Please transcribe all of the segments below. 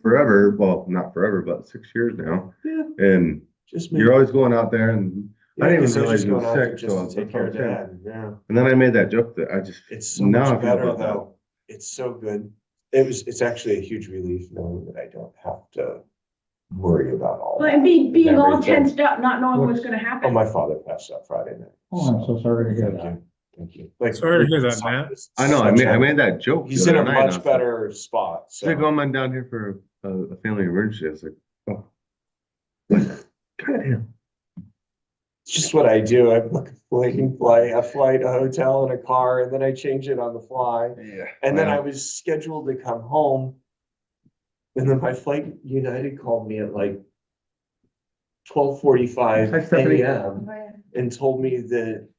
forever. Well, not forever, but 6 years now. Yeah. And Just you're always going out there, and yeah, I didn't 'cause even I was realize you just were going out there sick. just So to take care of Dad. Yeah. and then I made that joke that I just It's so now I much feel better about that. though. It's so good. It's actually a huge relief knowing that I don't have to worry about all Well, that. and being all everything. tensed up, not knowing what's gonna Oh, happen. my father passed out Friday night. Oh, I'm so sorry to hear Thank that. you. Thank you. Like, Sorry to hear that, Matt. I know. I made that joke. He's the in a other night, and I much was like, better spot. "It's like, So oh, I'm down here for a family emergency." I was like, oh, goddamn. it's just what I do. I book a flight, a hotel, and a car, and then I change it on the fly. Yeah. And then I was scheduled to come home. And then my flight United called me at like 12:45 Hi, Stephanie. a.m. and told me that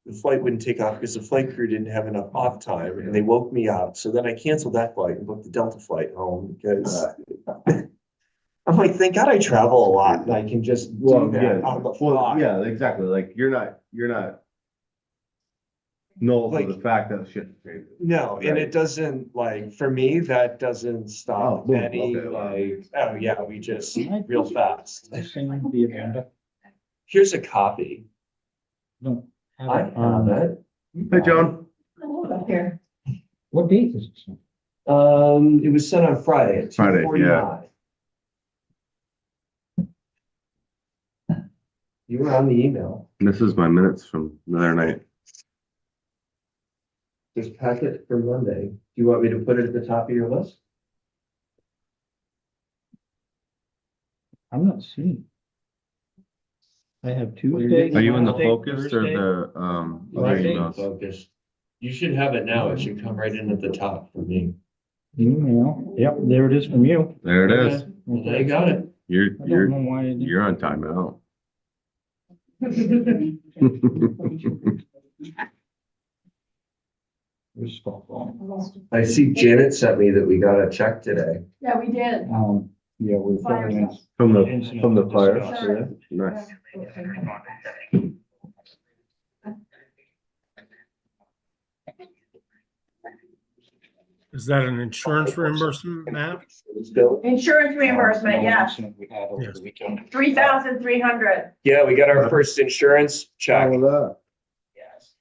the flight wouldn't take off because the flight crew didn't have enough off time, and they woke me up. So then I canceled that flight and booked the Delta flight home because I'm like, thank God I travel a lot and I can just do that on the fly. Well, yeah, exactly. Like you're not null for Like- the fact that shit changes. No, and it doesn't like, for me, that doesn't stop Oh, boom, any okay. like, oh yeah, we just real fast. I seen the agenda. Here's a copy. Don't have I it. have it. Hey, John. Here. What date is it? It was sent on Friday at Friday, 2:49. You were on the email. This is my minutes from the other night. This packet for Monday. Do you want me to put it at the top of your list? I'm not seeing. I have Tuesday. Are you in the Wednesday, focus or Thursday. the other Friday. emails? Focus. You should have it now. It should come right in at the top for me. Email. Yep, there it is from you. There it is. Okay. Well, I got it. You're I don't know why. I didn't- you're on timeout. Where's spell wrong? I see Janet sent me that we got a check today. Yeah, we did. Yeah, we're Fire filling stuff. From the Incident fire. discuss. Yeah. Nice. Is that an insurance reimbursement, Matt? Insurance reimbursement, yes, We had over the weekend. 3,300. Yeah, we got our first insurance check, Yes.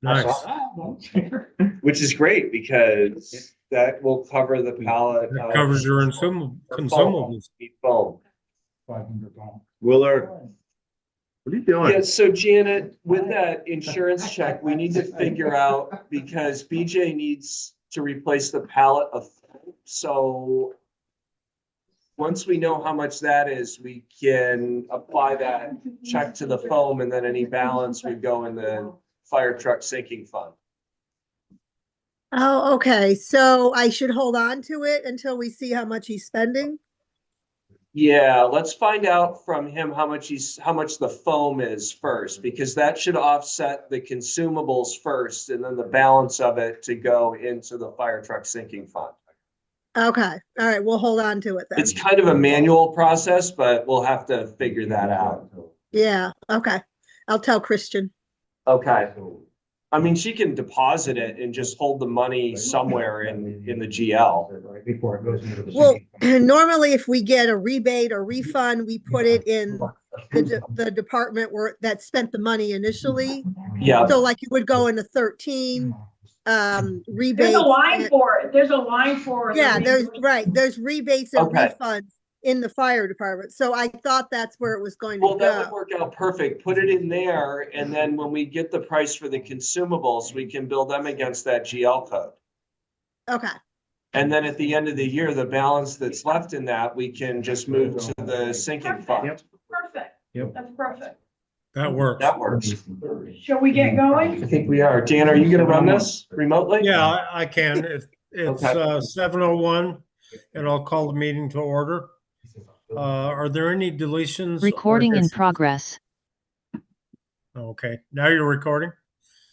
I Nice. saw that. which is great because that will cover the pallet. That of- covers your or consumables. Foam. 500 pounds. Willard, what are you doing? Yeah, so Janet, with that insurance check, we need to figure out, because BJ needs to replace the pallet of, so once we know how much that is, we can apply that check to the foam, and then any balance would go in the fire truck sinking fund. Oh, okay. So I should hold on to it until we see how much he's spending? Yeah, let's find out from him how much the foam is first, because that should offset the consumables first, and then the balance of it to go into the fire truck sinking fund. Okay. All right. We'll hold on to it then. It's kind of a manual process, but we'll have to figure that out. Yeah. Okay. I'll tell Christian. Okay. I mean, she can deposit it and just hold the money somewhere in the GL. Before it goes into the. Well, sinking. normally if we get a rebate or refund, we put it in the department that spent the money initially. Yeah, So like it would go into 13, There's rebate. a line for it. There's a line for it. Yeah, there's right. There's rebates and Okay. refunds in the fire department. So I thought that's where it was going to well, that would go. work out perfect. Put it in there, and then when we get the price for the consumables, we can bill them against that GL code. Okay. And then at the end of the year, the balance that's left in that, we can just move to the sinking fund. Perfect. Yep. That's perfect. That works. That works. Shall we get I going? think we are. Dan, are you gonna run this remotely? Yeah, I can. It's Okay. 7:01 and I'll call the meeting to order. Are there any deletions? or Recording in additions? progress. Okay, now you're recording.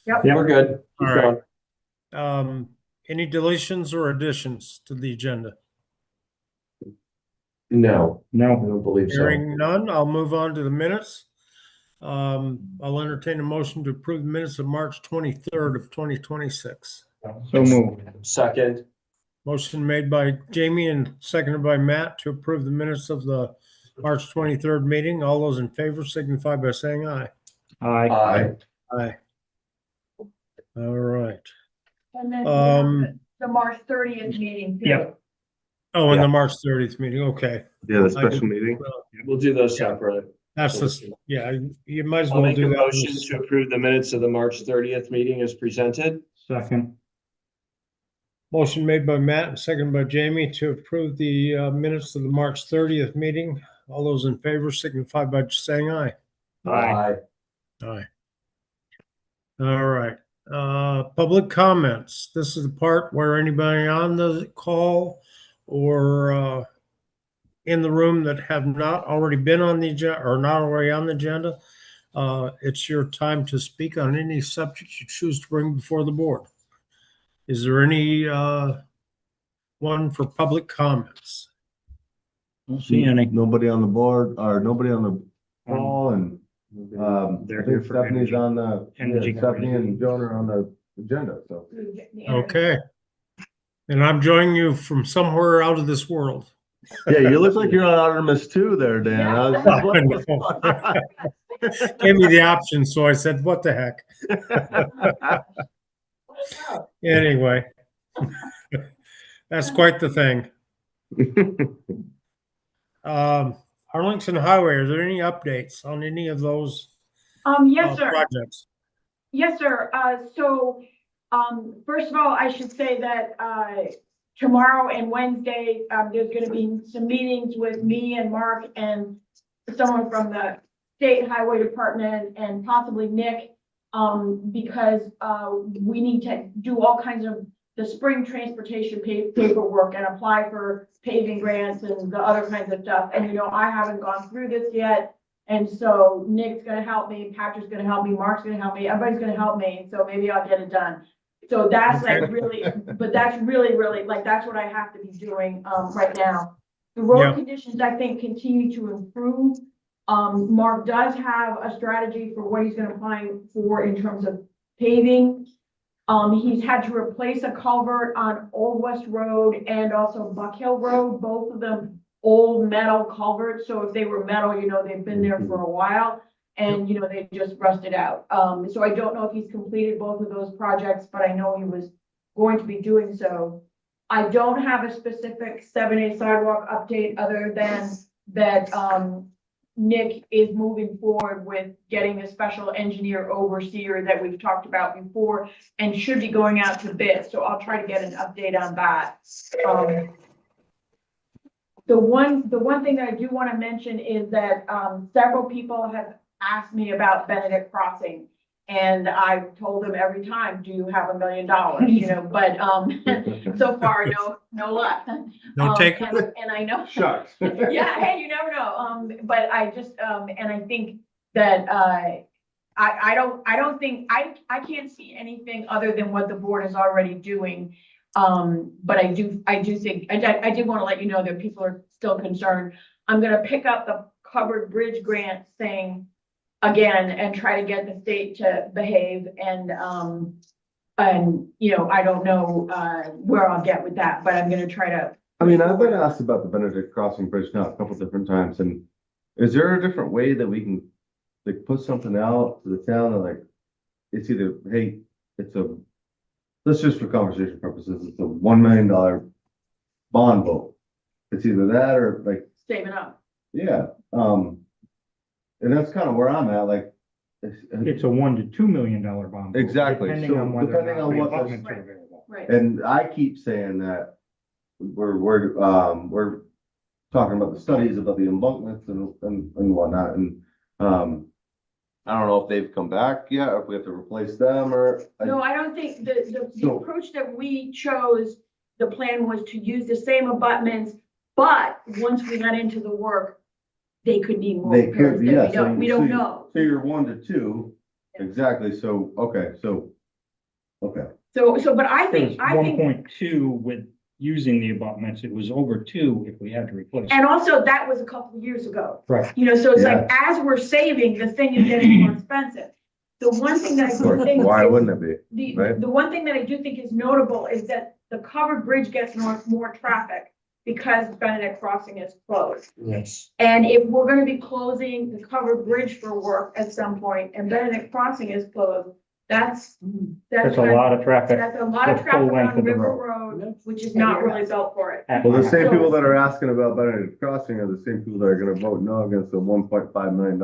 Yeah, we're good. Keep All right. going. Any deletions or additions to the agenda? No, I No, don't believe so. Hearing none, I'll move on to the minutes. I'll entertain a motion to approve the minutes of March 23rd of 2026. so moved. Second, Motion made by Jamie and seconded by Matt to approve the minutes of the March 23rd meeting. All those in favor signify by saying aye. Aye. Aye. All right. And then Um, the March 30th meeting. too. Yep. Oh, in Yeah. the March 30th meeting, okay. Yeah, the special meeting. We'll do those separately. That's the, yeah, you might as I'll well make a do that. motion to approve the minutes of the March 30th meeting as presented. Second. Motion made by Matt and seconded by Jamie to approve the minutes of the March 30th meeting. All those in favor signify by saying aye. Aye. Aye. All right. Public comments. This is the part where anybody on the call or in the room that have not already been on the agenda or not already on the agenda, it's your time to speak on any subject you choose to bring before the board. Is there any one for public comments? Don't see any. Nobody on the board or nobody on the call and I They're here think for Stephanie's energy. on the, Energy yeah, Stephanie and Joan are on the agenda, so. Okay. And I'm joining you from somewhere out of this world. Yeah, you look like you're on Artemis too there, Dan. I was just, what was going on? Gave me the option, so I said, what the heck? Anyway, that's quite the thing. Arlington Highway, are there any updates on any of those Yes, sir. projects? Yes, sir. First of all, I should say that, tomorrow and Wednesday, there's gonna be some meetings with me and Mark and someone from the State Highway Department and possibly Nick, because, we need to do all kinds of the spring transportation paperwork and apply for paving grants and the other kinds of stuff. And, I haven't gone through this yet. And so Nick's gonna help me, Patrick's gonna help me, Mark's gonna help me, everybody's gonna help me, so maybe I'll get it done. So that's like really, but that's really, like, that's what I have to be doing, right now. The road Yeah. conditions, I think, continue to improve. Mark does have a strategy for what he's gonna apply for in terms of paving. He's had to replace a culvert on Old West Road and also Buck Hill Road, both of them old metal culverts. So if they were metal, they've been there for a while and, they just rusted out. So I don't know if he's completed both of those projects, but I know he was going to be doing so. I don't have a specific 7A sidewalk update other than that, Nick is moving forward with getting a special engineer overseer that we've talked about before and should be going out to bid. So I'll try to get an update on that. The one thing that I do want to mention is that several people have asked me about Benedict Crossing. And I've told them every time, do you have $1 million? But so far, no luck. Don't take And I know. Shucks. Yeah, hey, you never know. But I just, and I think that, I don't think, I can't see anything other than what the board is already doing. But I do think, I did want to let you know that people are still concerned. I'm gonna pick up the covered bridge grant thing again and try to get the state to behave and I don't know, where I'll get with that, but I'm gonna try to. I mean, I've been asked about the Benedict Crossing Bridge now a couple different times, and is there a different way that we can like put something out to the town and like, it's either, hey, let's just for conversation purposes, it's a $1 million bond vote. It's either that or like, Save it up. yeah, and that's kind of where I'm at, like. It's a $1 to $2 million bond. Exactly. Depending So on whether or depending not on what the- reabutments are available. Right. And I keep saying that we're talking about the studies about the embankments and whatnot, and I don't know if they've come back yet, or if we have to replace them, or. No, I don't think the So- approach that we chose, the plan was to use the same abutments, but once we got into the work, they could need more They repairs could, that yeah. we don't, we don't know. So you're 1 to 2, exactly, so, okay, okay. So, but I It think, was 1.2 with using the abutments. It was over 2 if we had to replace. and also that was a couple of years ago. Right. So it's like, as we're saving, the thing is getting more expensive. The one thing that I Of do course, think why is- wouldn't it be? The Right. one thing that I do think is notable is that the covered bridge gets more traffic because Benedict Crossing is closed. Yes. And if we're gonna be closing the covered bridge for work at some point and Benedict Crossing is closed, that's That's a lot of traffic. That's a lot of the full traffic length on of the River road. Road, which is not really built for it. at Well, the my same house. people that are asking about Benedict Crossing are the same people that are gonna vote no against the $1.5 million.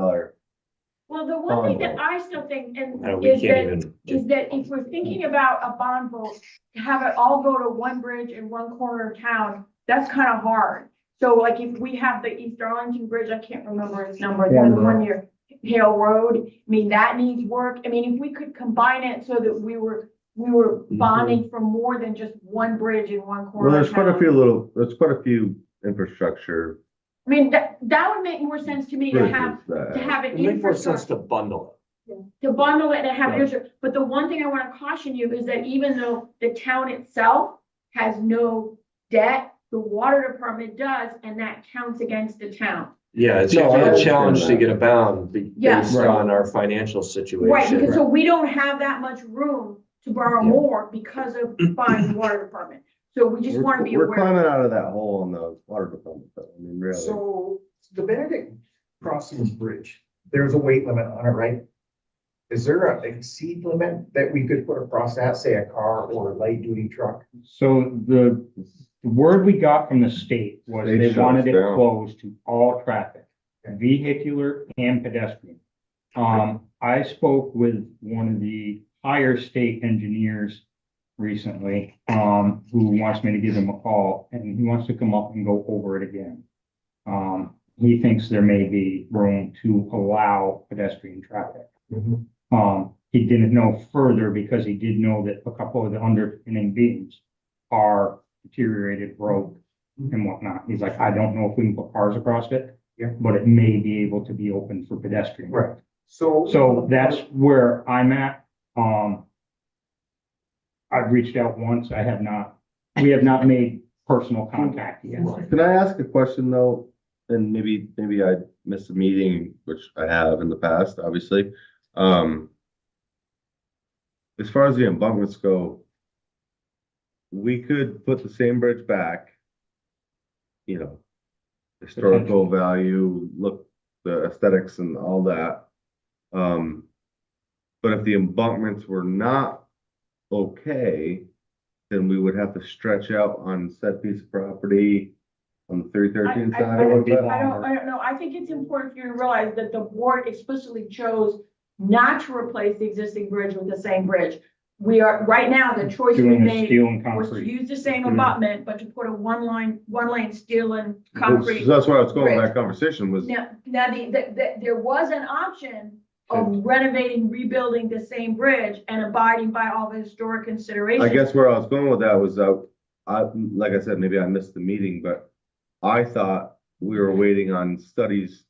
Well, the one thing that Bond vote. I still think, and We is can't that, even. is that if we're thinking about a bond vote, to have it all go to one bridge in one corner of town, that's kind of hard. So like if we have the East Arlington Bridge, I can't remember its number, the One other road. one near Hale Road, I mean, that needs work. I mean, if we could combine it so that we were bonding for more than just one bridge in one Well, corner there's of quite a town. there's quite a few infrastructure I mean, that would make more sense to me to have, bridges to that. have an It makes more sense infrastructure. to bundle To bundle it and have Right. infrastructure, but the one thing I wanna caution you is that even though the town itself has no debt, the water department does, and that counts against the town. it. Yeah, it's No, I usually a understand challenge to that. get a bound Yeah. based Right. on our financial Right, situation. because so we don't have that much room to borrow Yeah. more because of buying the water department. So we just wanna be We're aware. climbing out of that hole in the water department, though. I mean, really. So the Benedict Crossing Bridge, there's a weight limit on it, right? Is there a exceed limit that we could put across that, say a car or a light duty truck? So the word we got from the state was They they shut wanted us it down. closed to all traffic, vehicular and pedestrian. I spoke with one of the higher state engineers recently, who wants me to give him a call, and he wants to come up and go over it again. He thinks there may be room to allow pedestrian traffic. He didn't know further because he did know that a couple of the underpinning beams are deteriorated, broke and whatnot. He's like, I don't know if we can put cars across it. Yeah. But it may be able to be open for pedestrian. Right. So. So that's where I'm at. I've reached out once. We have not made personal contact yet. Can I ask a question, though? And maybe I missed a meeting, which I have in the past, obviously. As far as the embankments go, we could put the same bridge back. You know, historical value, look, the aesthetics and all that. But if the embankments were not okay, then we would have to stretch out on said piece of property on the 313 I side. don't, or what's that? I don't know. I think it's important for you to realize that the board explicitly chose not to replace the existing bridge with the same bridge. We are, right now, the choice we Doing the made steel and was to concrete. use the same Mhm. abutment, but to put a one lane steel and concrete. So that's where I was going with bridge. that conversation was, Now, there was an option of renovating, rebuilding the same bridge and abiding by all the historic considerations. I guess where I was going with that was, like I said, maybe I missed the meeting, but I thought we were waiting on studies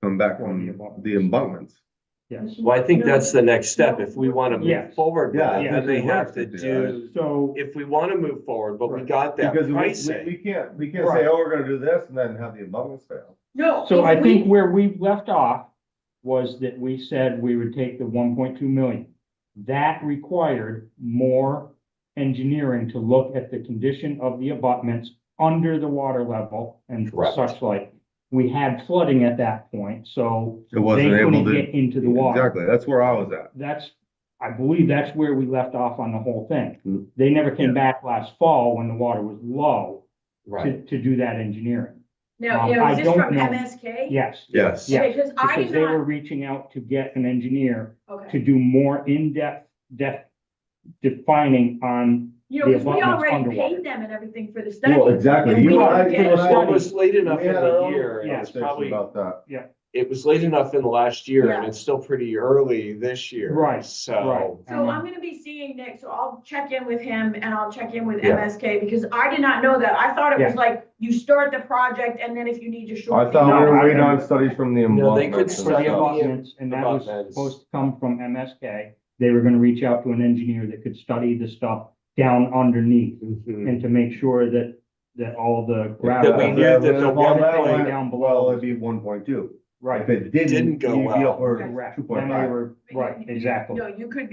come back from the embankments. Yes. Well, I think that's the next step. If we want to move Yes. forward with Yeah, it, yeah, then they that's what have to I have to do, So if we want to move forward, but we got that Because pricing. we can't say, oh, we're gonna do this and then have the embankments fail. No. So if I we- think where we left off was that we said we would take the 1.2 million. That required more engineering to look at the condition of the abutments under the water level and Correct. such like. We had flooding at that point, so It wasn't they able couldn't to. get into the water. Exactly, that's where I was at. I believe that's where we left off on the whole thing. Mm. They never came back last fall when the water was low Right. to do that engineering. Now, I is this don't from know. MSK? Yes. Yes. Yeah. Okay, because I Because did they were not, reaching out to get an engineer okay. to do more in-depth defining on, You know, the because we abutments already underwater. paid them and everything for the study. Well, exactly. And we You and didn't I- get you and I- Well, it was late enough We in had our the own year. and It's conversation probably, about that. it was late enough in the last year and Yeah. it's still pretty early this year. Right, So. So I'm gonna be seeing Nick, so I'll check in with him and I'll check in with Yeah. MSK because I did not know that. I thought it was Yeah. like you start the project and then if you need to I shorten. thought we No, were I- waiting on studies from the No, they could embankments. and for the study stuff. abutments, and that was abutments. supposed to come from MSK. They were gonna reach out to an engineer that could study the stuff down underneath Mhm. and to make sure that all the That we gravel. knew that the If all that 1 went down Well, below. it'd be 1.2. If it didn't go you'd be well. upward Correct. two Then point they five. were, right, exactly. No, you could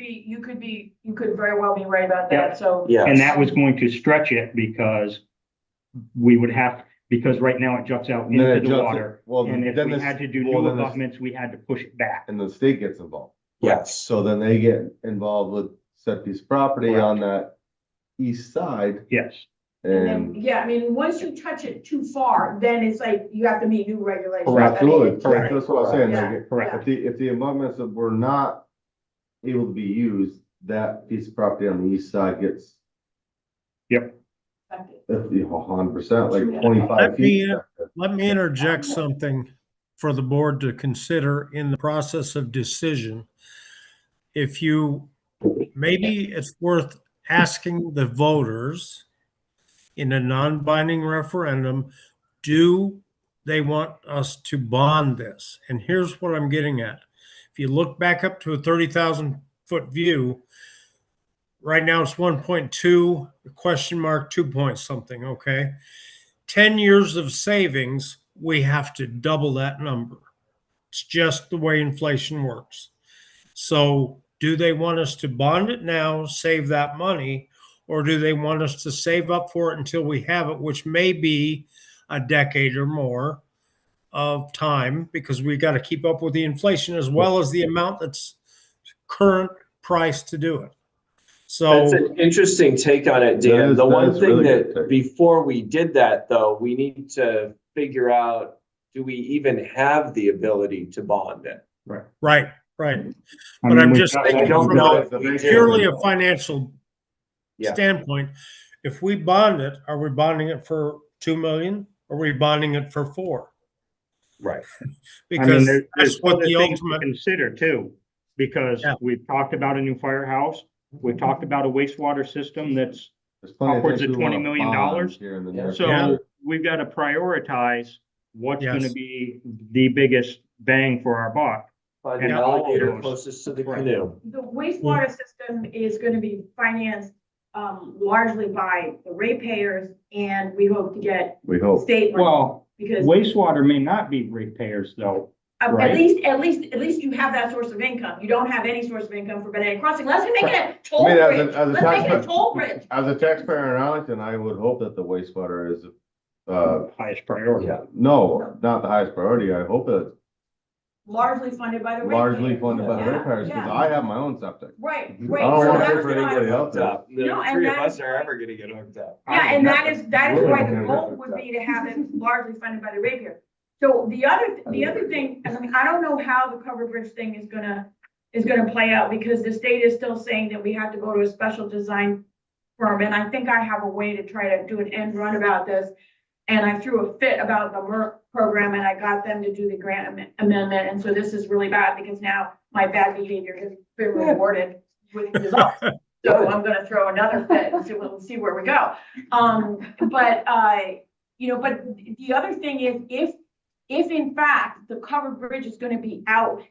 very well be right about Yeah. that, so. Yeah. And that was going to stretch it because we would have, because right now it juts out And then into it the juts it- water. well, And if then we this- had to do well, new then this- abutments, we had to push it back. And the state gets involved. Yes. So then they get involved with said piece of property Correct. on that east side Yes, And then, and. yeah, I mean, once you touch it too far, then it's like you have to meet new regulations. Correct. I mean, Absolutely, it's- correct, that's what I was saying, Yeah. like, correct. if the abutments that were not able to be used, that piece of property on the east side gets, Yep. if the 100%, like Yeah. 25 Let feet. me, let me interject something for the board to consider in the process of decision. If you, maybe it's worth asking the voters in a non-binding referendum, do they want us to bond this? And here's what I'm getting at. If you look back up to a 30,000-foot view, right now it's 1.2, question mark, 2 point something, okay? 10 years of savings, we have to double that number. It's just the way inflation works. So do they want us to bond it now, save that money, or do they want us to save up for it until we have it, which may be a decade or more of time, because we got to keep up with the inflation as well as the amount that's current price to do it. That's So an interesting take on it, Dan. is- The that one is thing really good that take. before we did that, though, we need to figure out, do we even have the ability to bond it? right, right. I But mean, I'm we've just got- And I thinking don't from know a if we do. purely a financial Yeah. standpoint, if we bond it, are we bonding it for 2 million? Or are we bonding it for 4? Right. I mean, Because there's that's what other the things to ultimate, consider too, because Yeah. we've talked about a new firehouse. We've talked about a wastewater system that's, There's plenty upwards things of we wanna $20 million bond here in the near so future. we've got to prioritize what's Yes. gonna be the biggest bang for our buck. Find And the all alligator those- closest to the Right. canoe. The wastewater system is gonna be financed, largely by the ratepayers, and we hope to get We hope. state money, Well, because wastewater may not be ratepayers though. right. at least you have that source of income. You don't have any source of income for Banana Crossing. Let's make it a toll I mean, bridge. as a Let's make it a taxpayer- toll bridge. As a taxpayer in Arlington, I would hope that the wastewater is, Highest priority. Yeah. no, not the highest priority. I hope that Largely funded by the ratepayers. largely funded by the Yeah, ratepayers, because yeah. I have my own septic. Right, I right. don't So wanna that's pay for what I- anybody else. The No, and three of that us is are why- ever gonna get hooked up. Yeah, and that is We're why gonna the get goal it. would be to have it largely funded by the ratepayer. So the other thing, I mean, I don't know how the covered bridge thing is gonna play out, because the state is still saying that we have to go to a special design firm, and I think I have a way to try to do an end run about this. And I threw a fit about the MERC program, and I got them to do the grant amendment, and so this is really bad, because now my bad behavior has been rewarded with results. So I'm gonna throw another fit and we'll see where we go. But the other thing is, if in fact the covered bridge is gonna be out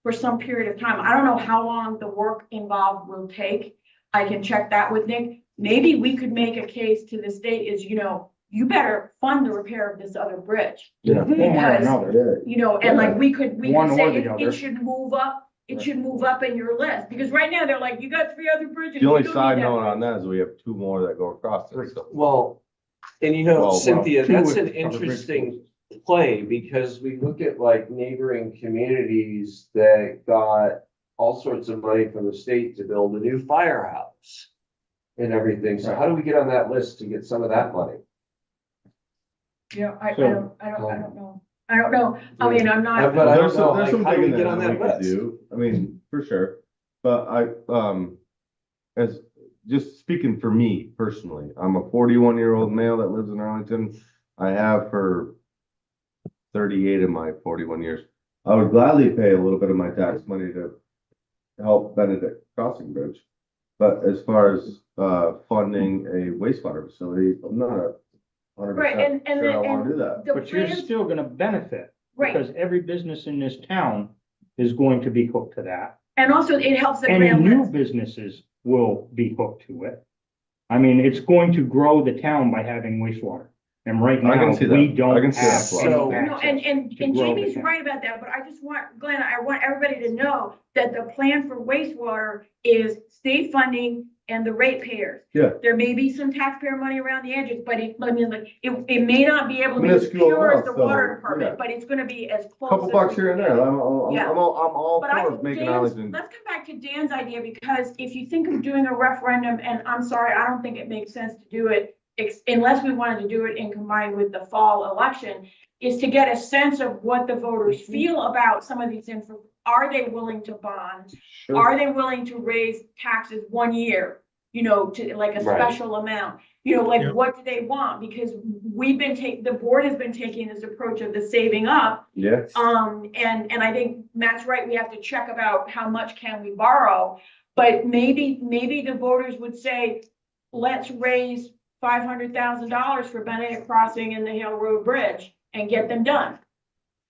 for some period of time, I don't know how long the work involved will take. I can check that with Nick. Maybe we could make a case to the state is, you better fund the repair of this other bridge. Yeah. One way or Because, another. And like we could One or say the it other. should move up. It should move up in your list, because right now they're like, you got 3 other bridges. The only you don't side need that note on bridge." that is we have 2 more that go across it, so. Well, and Well, Cynthia, two that's with an covered bridge interesting closures. play, because we look at like neighboring communities that got all sorts of money from the state to build a new firehouse and everything. So how do we get on that list to get some of that money? Yeah, I So- don't know. I don't know. I mean, I'm not. But I don't There's some, know, there's like, some how do we digging get on that we that could list? do, I mean, for sure, but as, just speaking for me personally, I'm a 41-year-old male that lives in Arlington. I have for 38 of my 41 years. I would gladly pay a little bit of my tax money to help Benedict Crossing Bridge. But as far as, funding a wastewater facility, I'm not 100% Right, and sure I wanna do that. the But you're plans, still gonna benefit, right, because every business in this town is going to be hooked to that. and also it helps the Any grand new list. businesses will be hooked to it. I mean, it's going to grow the town by having wastewater. And right I can now, see that. we I don't can see that have flush. So- any No, access and to grow the Jamie's town. right about that, but I just want, Glenn, I want everybody to know that the plan for wastewater is state funding and the ratepayers. Yeah. There may be some taxpayer money around the edges, but I mean, like, it may not be able to be as Minuscule pure as the amounts, water though, department, yeah. but it's gonna be as close. Couple as bucks we here and can. there. I'm all Yeah. But I for think making Dan's, Arlington. let's come back to Dan's idea, because if you think of doing a referendum, and I'm sorry, I don't think it makes sense to do it unless we wanted to do it in combined with the fall election, is to get a sense of what the voters feel about some of these info. Are they willing to bond? Sure. Are they willing to raise taxes 1 year, you know, to like a Right. special amount? You know, like, Yeah. what do they want? Because the board has been taking this approach of the saving up. Yeah. And I think Matt's right, we have to check about how much can we borrow. But maybe the voters would say, let's raise $500,000 for Benedict Crossing and the Hale Road Bridge and get them done.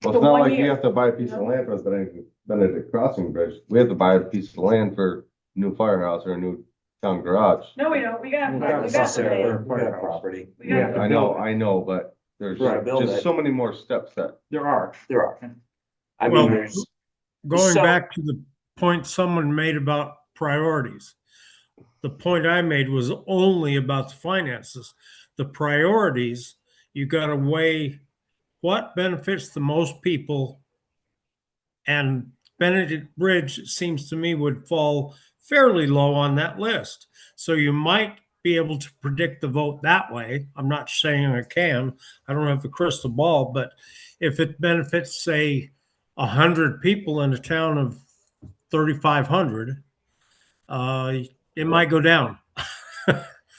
Well, For it's not 1 like we year. have to buy a piece of land for the Benedict Crossing Bridge. We have to buy a piece of land for a new firehouse or a new town garage. No, we don't, we got Not the land. necessarily, we got property. We got Yeah. the- I know, but there's Right, build just it. so many more steps that. There are. There are. I Well, mean, there's, Going So- back to the point someone made about priorities. The point I made was only about the finances. The priorities, you gotta weigh what benefits the most people. And Benedict Bridge seems to me would fall fairly low on that list. So you might be able to predict the vote that way. I'm not saying I can. I don't have a crystal ball, but if it benefits, say, 100 people in a town of 3,500, it might go down.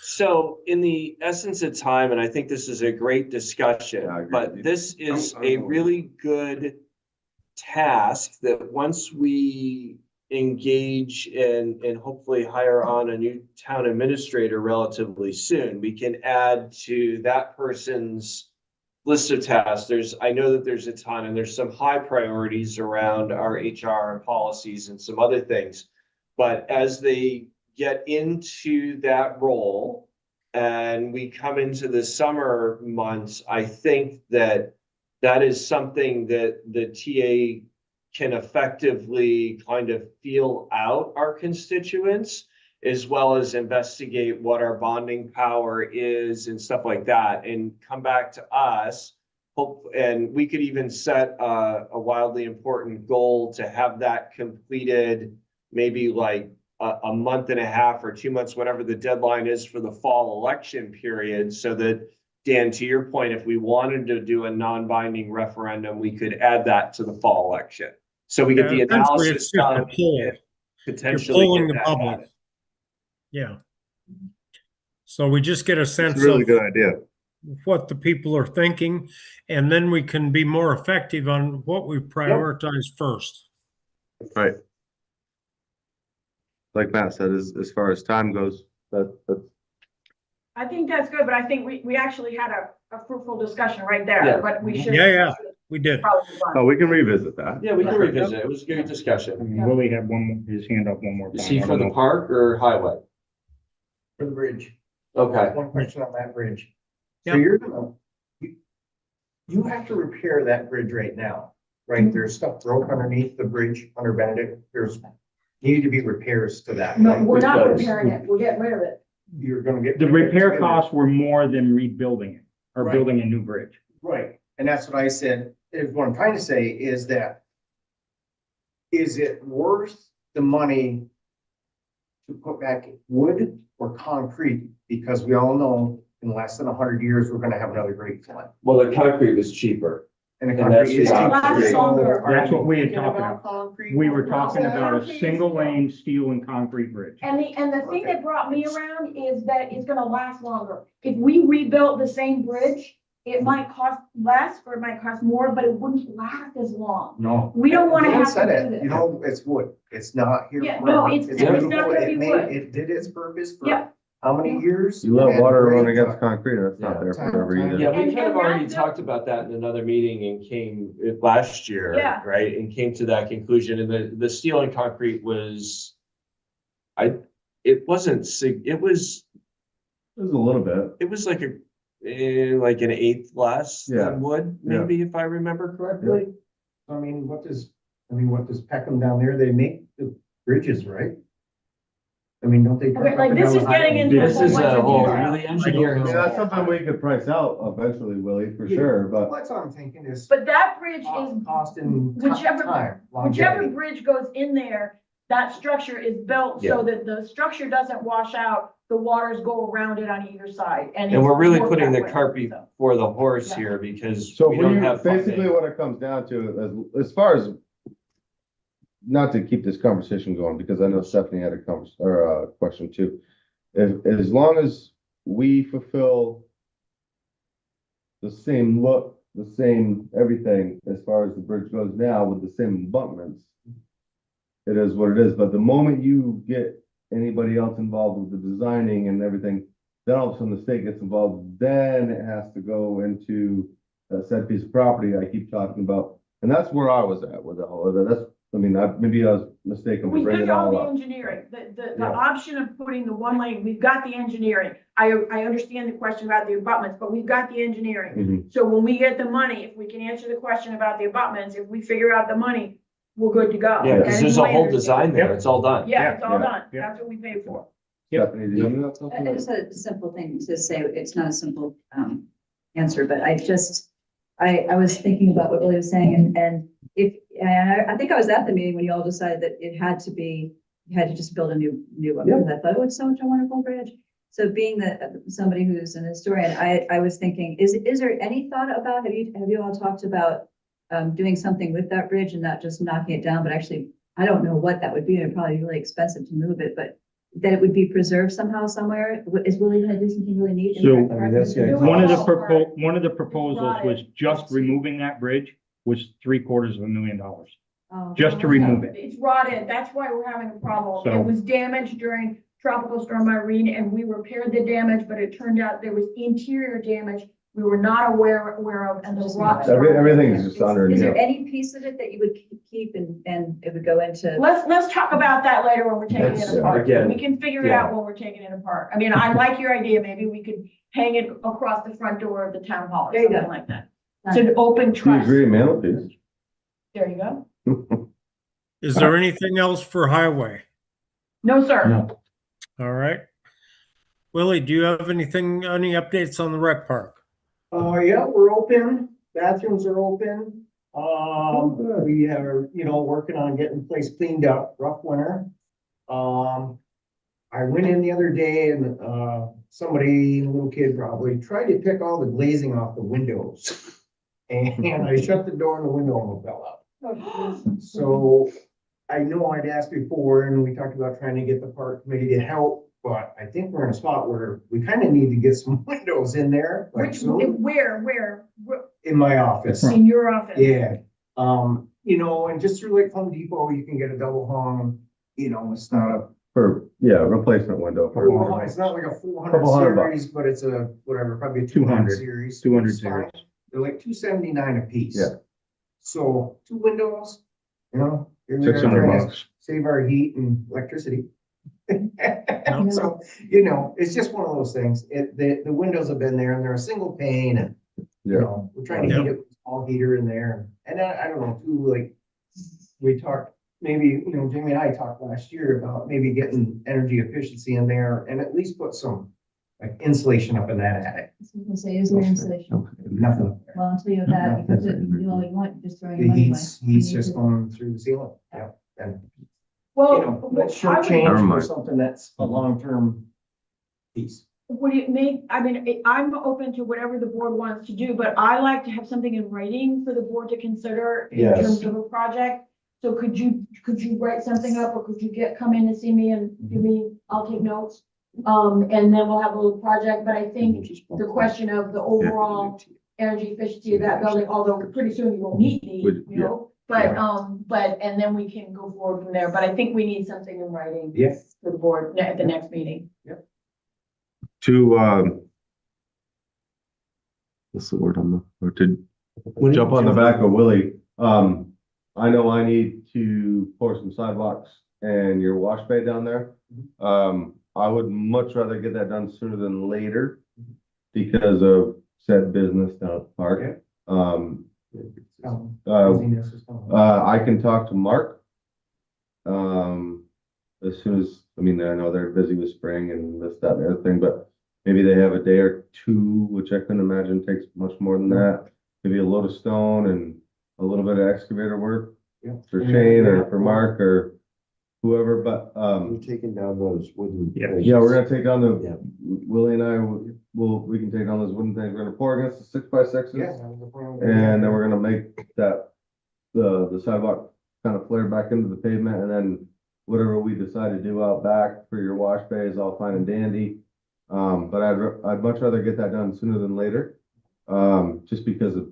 so in the essence of time, and I think this is a great discussion, Yeah, I agree with but you. this is I'm a going. really good task that once we engage and hopefully hire on a new town administrator relatively soon, we can add to that person's list of tasks. I know that there's a ton, and there's some high priorities around our HR and policies and some other things. But as they get into that role and we come into the summer months, I think that is something that the TA can effectively kind of feel out our constituents, as well as investigate what our bonding power is and stuff like that, and come back to us. And we could even set a wildly important goal to have that completed maybe like a month and a half or 2 months, whatever the deadline is for the fall election period, so that, Dan, to your point, if we wanted to do a non-binding referendum, we could add that to the fall election. So we get the Yeah, essentially, it's analysis just a done, poll. and You're potentially polling get the that public. added. Yeah. So we just get a It's sense a really of good idea. what the people are thinking, and then we can be more effective on what we prioritize first. Right. Like Matt said, as far as time goes, that's I think that's good, but I think we actually had a fruitful discussion right Yeah. there, but we should. Yeah. We did. Probably move on. oh, we can revisit that. Yeah, we can revisit. It was a good discussion. And Willie had his hand up one more time. Is he I for don't the know. park or highway? For the bridge. Okay. One question on that bridge. So Yep. you're gonna, you have to repair that bridge right now, right? There's stuff broke underneath the bridge under Benedict. There's needed to be repairs to that. No, right? we're not Because- repairing it, we're getting rid of it. You're gonna get. The repair costs were more than rebuilding it or Right. building a new bridge. Right, and that's what I said, is what I'm trying to say is that, is it worth the money to put back wood or concrete? Because we all know in less than 100 years, we're gonna have another great flood. Well, the concrete was cheaper. And the And that's concrete is. the cheap. option. So Longer. are That's you what we had thinking talked about about. concrete? We were talking about a Concrete. single lane steel and concrete bridge. And the thing that brought me around is that it's gonna last longer. If we rebuilt the same bridge, it might cost less or it might cost more, but it wouldn't last as long. No. We don't wanna Dan have said to it, do You this. know, it's wood, it's not here. Yeah, no, forever. it's beautiful. not gonna be It made- wood. It did its purpose for Yeah. how many years? You let And water great run against time. concrete, and that's not Yeah. there forever either. Yeah, we And- kind of and already that- talked about that in another meeting and came last year, Yeah. right? And came to that conclusion. And the steel and concrete was, it wasn't, it was It was a little bit. like like an eighth less Yeah. than wood, Yeah. maybe if I remember correctly. I mean, what does Peckham down there, they make the bridges, right? I mean, don't they? Okay, like, this is getting into This a is whole a bunch whole, of detail. really engineering. Yeah, that's something we could price out eventually, Willie, for Yeah. sure, but That's what I'm thinking is But that bridge is, cost and whichever- time. whichever longevity. bridge goes in there, that structure is built so that the structure doesn't wash out, the waters go around it on either side. And it's we're really worked putting that the way, cart so. before the horse Yeah. here because so we don't we, have basically funding. what it comes down to, as far as, not to keep this conversation going, because I know Stephanie had a question too. As long as we fulfill the same look, the same everything, as far as the bridge goes now with the same abutments, it is what it is, but the moment you get anybody else involved with the designing and everything, then all of a sudden the state gets involved, then it has to go into a said piece of property I keep talking about. And that's where I was at with all of it. That's, I mean, maybe I was mistaken We to bring did it all all the up. engineering, the Yeah. option of putting the one lane, we've got the engineering. I understand the question about the abutments, but we've got the engineering. Mhm. So when we get the money, if we can answer the question about the abutments, if we figure out the money, we're good to go. Yeah, That because is there's a my whole design understanding. there. It's all done. Yeah, it's all Yeah. done. Yeah. That's what we paid for. Yep. Stephanie, did you have something? It's a simple thing to say, it's not a simple answer, but I was thinking about what Willie was saying and I think I was at the meeting when you all decided that it had to be, you had to just build a new one, because I thought, oh, it's such a wonderful bridge. So being that somebody who's an historian, I was thinking, is there any thought about, have you all talked about doing something with that bridge and not just knocking it down, but actually, I don't know what that would be, it'd probably be really expensive to move it, but that it would be preserved somehow somewhere? Is Willie gonna do something really neat? So- I mean, that's the One of the Oh, one of the proposals was just removing that bridge was $750,000, Oh, just to remove it. It's rotted. That's why we're having a problem. So- It was damaged during Tropical Storm Irene and we repaired the damage, but it turned out there was interior damage we were not aware of, and the rocks. Everything's just under, Is you there know. any piece of it that you would keep and it would go into? Let's talk about that later when we're taking That's, it apart. again, We can figure it out when we're taking it apart. I mean, I like your idea. Maybe we could hang it across the front door of the town hall or There you go. something like that. It's an open Do you trust. agree, mantelpiece? There you go. Is there anything else for highway? No, sir. All right. Willie, do you have any updates on the rec park? Yeah, we're open, bathrooms are open. We are, working on getting the place cleaned up, rough winter. I went in the other day and, somebody, a little kid probably, tried to pick all the glazing off the windows. And I shut the door and the window almost fell out. So I know I'd asked before and we talked about trying to get the park committee to help, but I think we're in a spot where we kind of need to get some windows in there. Like Which, soon, where? in my office. In your office? Yeah, and just through like Home Depot, you can get a double hung, it's not a, Replacement window. it's not like a 400 Couple $100 series, but it's a, whatever, probably a 200 series. 200 It's fine. series. They're like $279 a piece. Yeah. So 2 windows, here we are trying to $600. save our heat and electricity. So, it's just one of those things. The windows have been there and they're a single pane and, we're trying to heat it with a small heater in there. And I don't know, too, like, we talked, maybe, Jamie and I talked last year about maybe getting energy efficiency in there and at least put some like insulation up in that attic. I was gonna say, is there insulation? Nothing up there. Well, until you have that, because you only want, just throwing The money away. heat's You need just to- going through the ceiling. Yeah. And, Well, let's I short would- change Never for mind. something that's a long-term piece. would it make, I mean, I'm open to whatever the board wants to do, but I like to have something in writing for the board to consider in Yes. terms of a project. So could you write something up or could you come in and see me and give me, I'll take notes. And then we'll have a little project, but I think the question of the overall energy efficiency of that building, although pretty soon you will meet me, but, and then we can go forward from there. But I think we need something in writing Yes. for the board at the next meeting. To, what's the word or to jump on the back of Willie, I know I need to pour some sidewalks and your wash bay down there. I would much rather get that done sooner than later. because of said business down at the park. Busyness is coming. I can talk to Mark. As soon as, I mean, I know they're busy with spring and this, that, and the other thing, but maybe they have a day or two, which I couldn't imagine takes much more than that. Maybe a load of stone and a little bit of excavator work Yeah. for Shane or for Mark or whoever, but, We're taking down those wooden. Yeah. things. yeah, we're gonna take down Yeah. Willie and I we can take down those wooden things. We're gonna pour against the 6x6s. Yeah, that was the plan. And then we're gonna make that, the sidewalk kind of flare back into the pavement, and then whatever we decide to do out back for your wash bay is all fine and dandy. But I'd much rather get that done sooner than later, just because of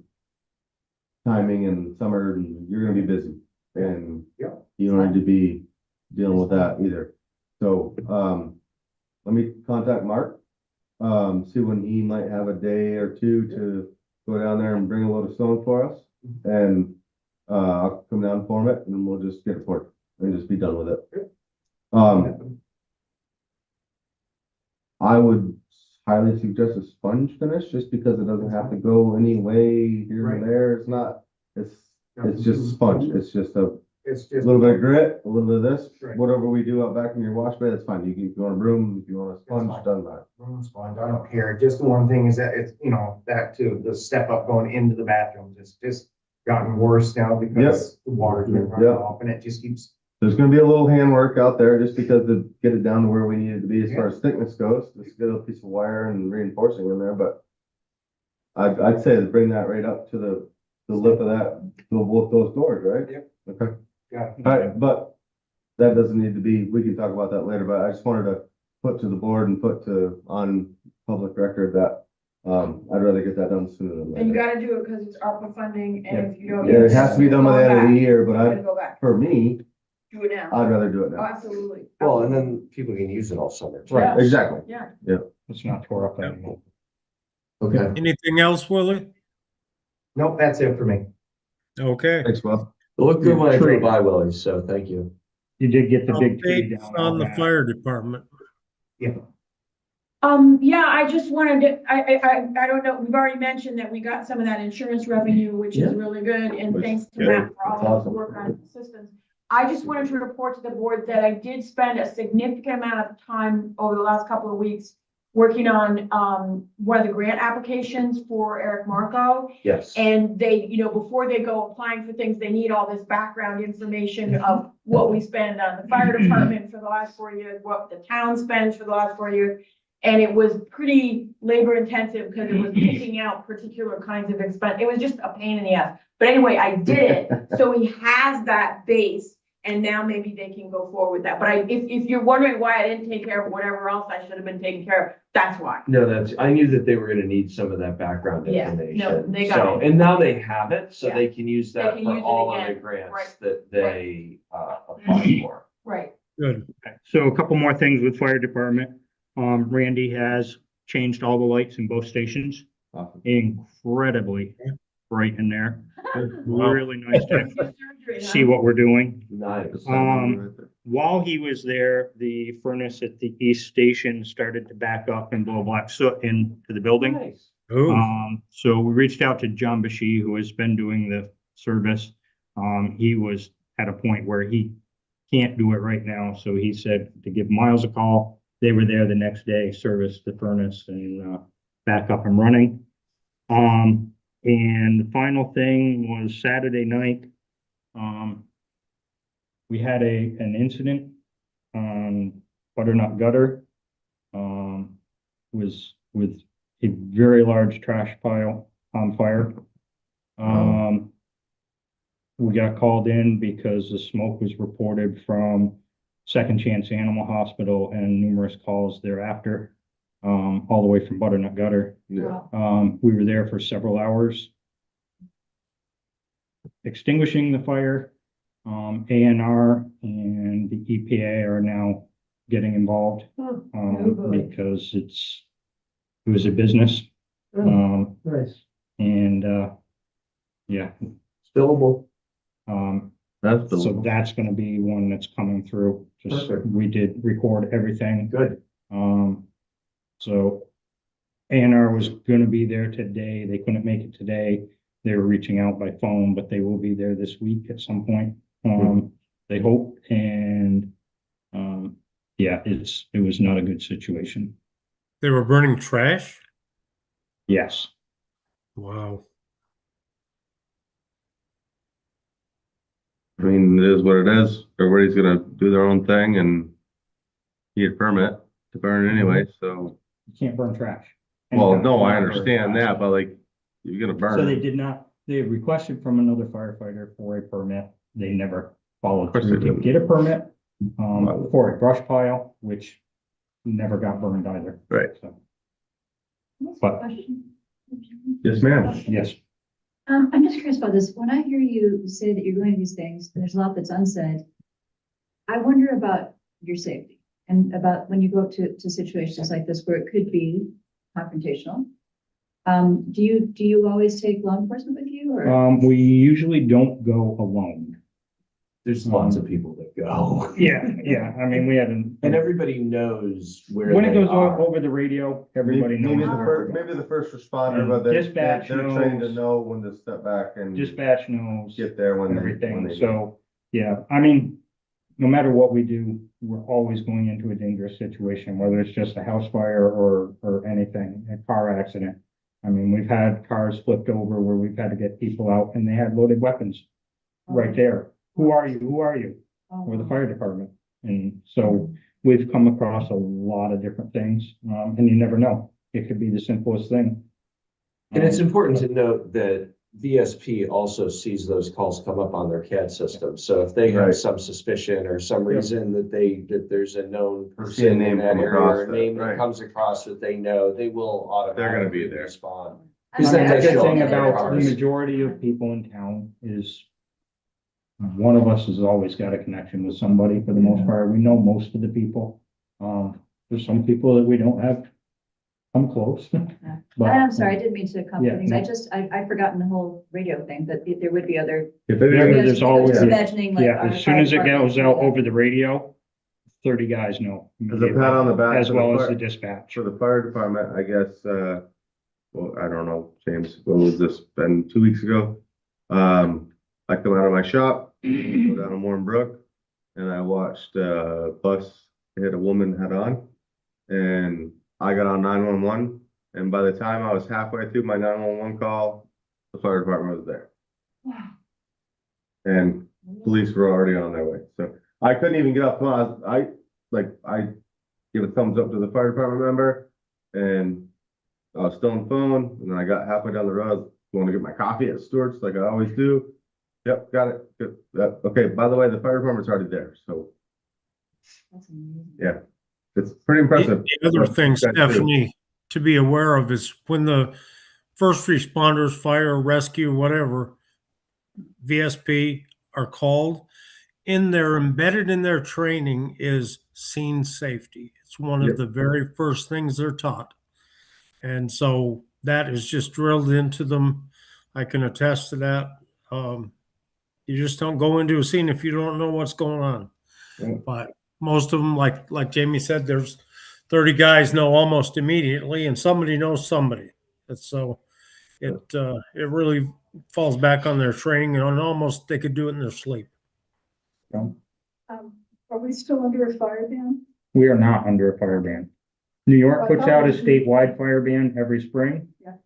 timing and summer, and you're gonna be busy, and Yeah. you don't need to be dealing with that either. So, let me contact Mark, see when he might have a day or two to go down there and bring a load of stone for us. And, I'll come down, form it, and then we'll just get it poured and just be done with it. I would highly suggest a sponge finish, just because it doesn't have to go any way here Right. and there. It's not, it's just sponge. It's just a It's just. little bit of grit, a little bit of this, Right. whatever we do out back in your wash bay, that's fine. If you want a broom, if you want a sponge, fine. doesn't matter. Sponge, I don't care. Just the one thing is that it's, back to the step up going into the bathrooms. It's just gotten worse now because the water's been running Yep. off and it just keeps. There's gonna be a little handwork out there just because to get it down to where we need it to be as far as thickness goes. Just get a piece of wire and reinforcing in there, but I'd say to bring that right up to the lip of that, both those doors, right? Yep. Okay. Yeah. All right, but that doesn't need to be, we can talk about that later, but I just wanted to put to the board and put on public record that, I'd rather get that done sooner than And you later. gotta do it because it's ARPA funding, and if you don't. Yeah, it has to be done by the end of the year, but You're gonna go back, for me, do it now. I'd rather do it Oh, now. absolutely. Well, and then people can use it all summer. too. Yeah. Exactly. Yeah. It's not tore up anymore. Okay. Anything else, Willie? Nope, that's it for me. Okay. Thanks, Bob. It looked good when I Tree. drove by, Willie, so thank you. You did get the big tree Updates down. on the that. fire department. Yeah. Yeah, I just wanted to, I don't know, we've already mentioned that we got some of that insurance revenue, which is really good, and Which- thanks to yeah, Matt for all that's his awesome. work on systems. I just wanted to report to the board that I did spend a significant amount of time over the last couple of weeks working on, one of the grant applications for Eric Marco. Yes. And they, before they go applying for things, they need all this background information of what we spend on the fire department for the last 4 years, what the town spends for the last 4 years. And it was pretty labor intensive because it was picking out particular kinds of expense. It was just a pain in the ass. But anyway, I did it. So he has that base, and now maybe they can go forward with that. But if you're wondering why I didn't take care of whatever else I should have been taking care of, that's why. No, I knew that they were gonna need some of that background Yeah, information. no, they got So, it. and now they have it, so Yeah. they can use They that can for use it all of the again. grants Right. that they, apply for. Right. Good. So a couple more things with fire department. Randy has changed all the lights in both stations, Awesome. incredibly bright in there. Wow. Really nice to Surgery, huh? see what we're doing. Nice. While he was there, the furnace at the east station started to back up and blow black soot into the building. Nice. Oh, So we reached out to John Bashy, who has been doing the service. He was at a point where he can't do it right now, so he said to give Miles a call. They were there the next day, serviced the furnace and back up and running. And the final thing was Saturday night. We had an incident on Butternut Gutter. Was with a very large trash pile on fire. We got called in because the smoke was reported from Second Chance Animal Hospital and numerous calls thereafter, all the way from Butternut Gutter. Yeah. We were there for several hours extinguishing the fire. ANR and the EPA are now getting involved, because it was a business. Nice. And, yeah, Billable. That's so the, that's gonna be one that's coming through. Just, Perfect. we did record everything. Good. So A&R was gonna be there today. They couldn't make it today. They were reaching out by phone, but they will be there this week at some point. They hope, and, yeah, it was not a good situation. They were burning trash? Yes. Wow. I mean, it is what it is. Everybody's gonna do their own thing and need a permit to burn anyway, so. You can't burn trash. Well, no, I Cannot burn understand trash. that, but like, you're gonna burn. So they it. did not, they requested from another firefighter for a permit. They never followed Of course through they to didn't. get a permit, Wow. for a brush pile, which never got burned either. Right. So, but, Yes, ma'am. yes, I'm just curious about this. When I hear you say that you're going to these things, and there's a lot that's unsaid, I wonder about your safety and about when you go up to situations like this where it could be confrontational. Do you always take law enforcement with you or? we usually don't go alone. There's lots of people that go. Yeah, I mean, we haven't. And everybody knows where When it they goes are. over the radio, everybody Maybe knows. the where first, we're going. maybe the first responder, And but they're dispatch trained to knows. know when to step back and Dispatch knows. get there when Everything, they. so, yeah, I mean, no matter what we do, we're always going into a dangerous situation, whether it's just a house fire or anything, a car accident. I mean, we've had cars flipped over where we've had to get people out and they had loaded weapons right there. Who are you? Who are you? We're the fire department. And so we've come across a lot of different things, and you never know. It could be the simplest thing. And it's important to note that VSP also sees those calls come up on their CAD system. So if they have Right. some suspicion or some reason that there's a known See a person in name that come area, across or a that, name that right. comes across that they know, they will They're gonna automatically be there. respond. I I mean, then the they good show thing up in their about the cars. majority of people in town is one of us has always got a connection with somebody for the most part. We know most of the people. There's some people that we don't have come close. But I'm sorry, I didn't mean to complicate things. Yeah, I just, I've forgotten the whole radio thing, but there would be other. If Yeah, anything, there's I was always- just imagining like. Yeah, our as soon as it fire goes department, out over the radio, 30 guys know. As a pat on the back As for the well as fire- the dispatch. for the fire department, I guess, well, I don't know, James, what was this, been 2 weeks ago? I come out of my shop, go down to Warren Brook, and I watched a bus hit a woman head on. And I got on 911, and by the time I was halfway through my 911 call, the fire department was there. Wow. And police were already on their way, so I couldn't even get up. I give a thumbs up to the fire department member, and I was still on the phone, and then I got halfway down the road, I was going to get my coffee at Stewart's like I always do. Yep, got it. Good. Okay, by the way, the fire department's already there, so That's amazing. yeah, it's pretty impressive. The other thing, Guys do. Stephanie, to be aware of is when the first responders, fire, rescue, whatever, VSP are called, embedded in their training is scene safety. It's one of Yep. the very first things they're taught. And so that is just drilled into them. I can attest to that. You just don't go into a scene if you don't know what's going on. Yeah. But most of them, like Jamie said, there's 30 guys know almost immediately, and somebody knows somebody. And so it really falls back on their training, and almost they could do it in their sleep. Are we still under a fire ban? We are not under a fire ban. New York puts out a statewide fire ban every spring. Yeah.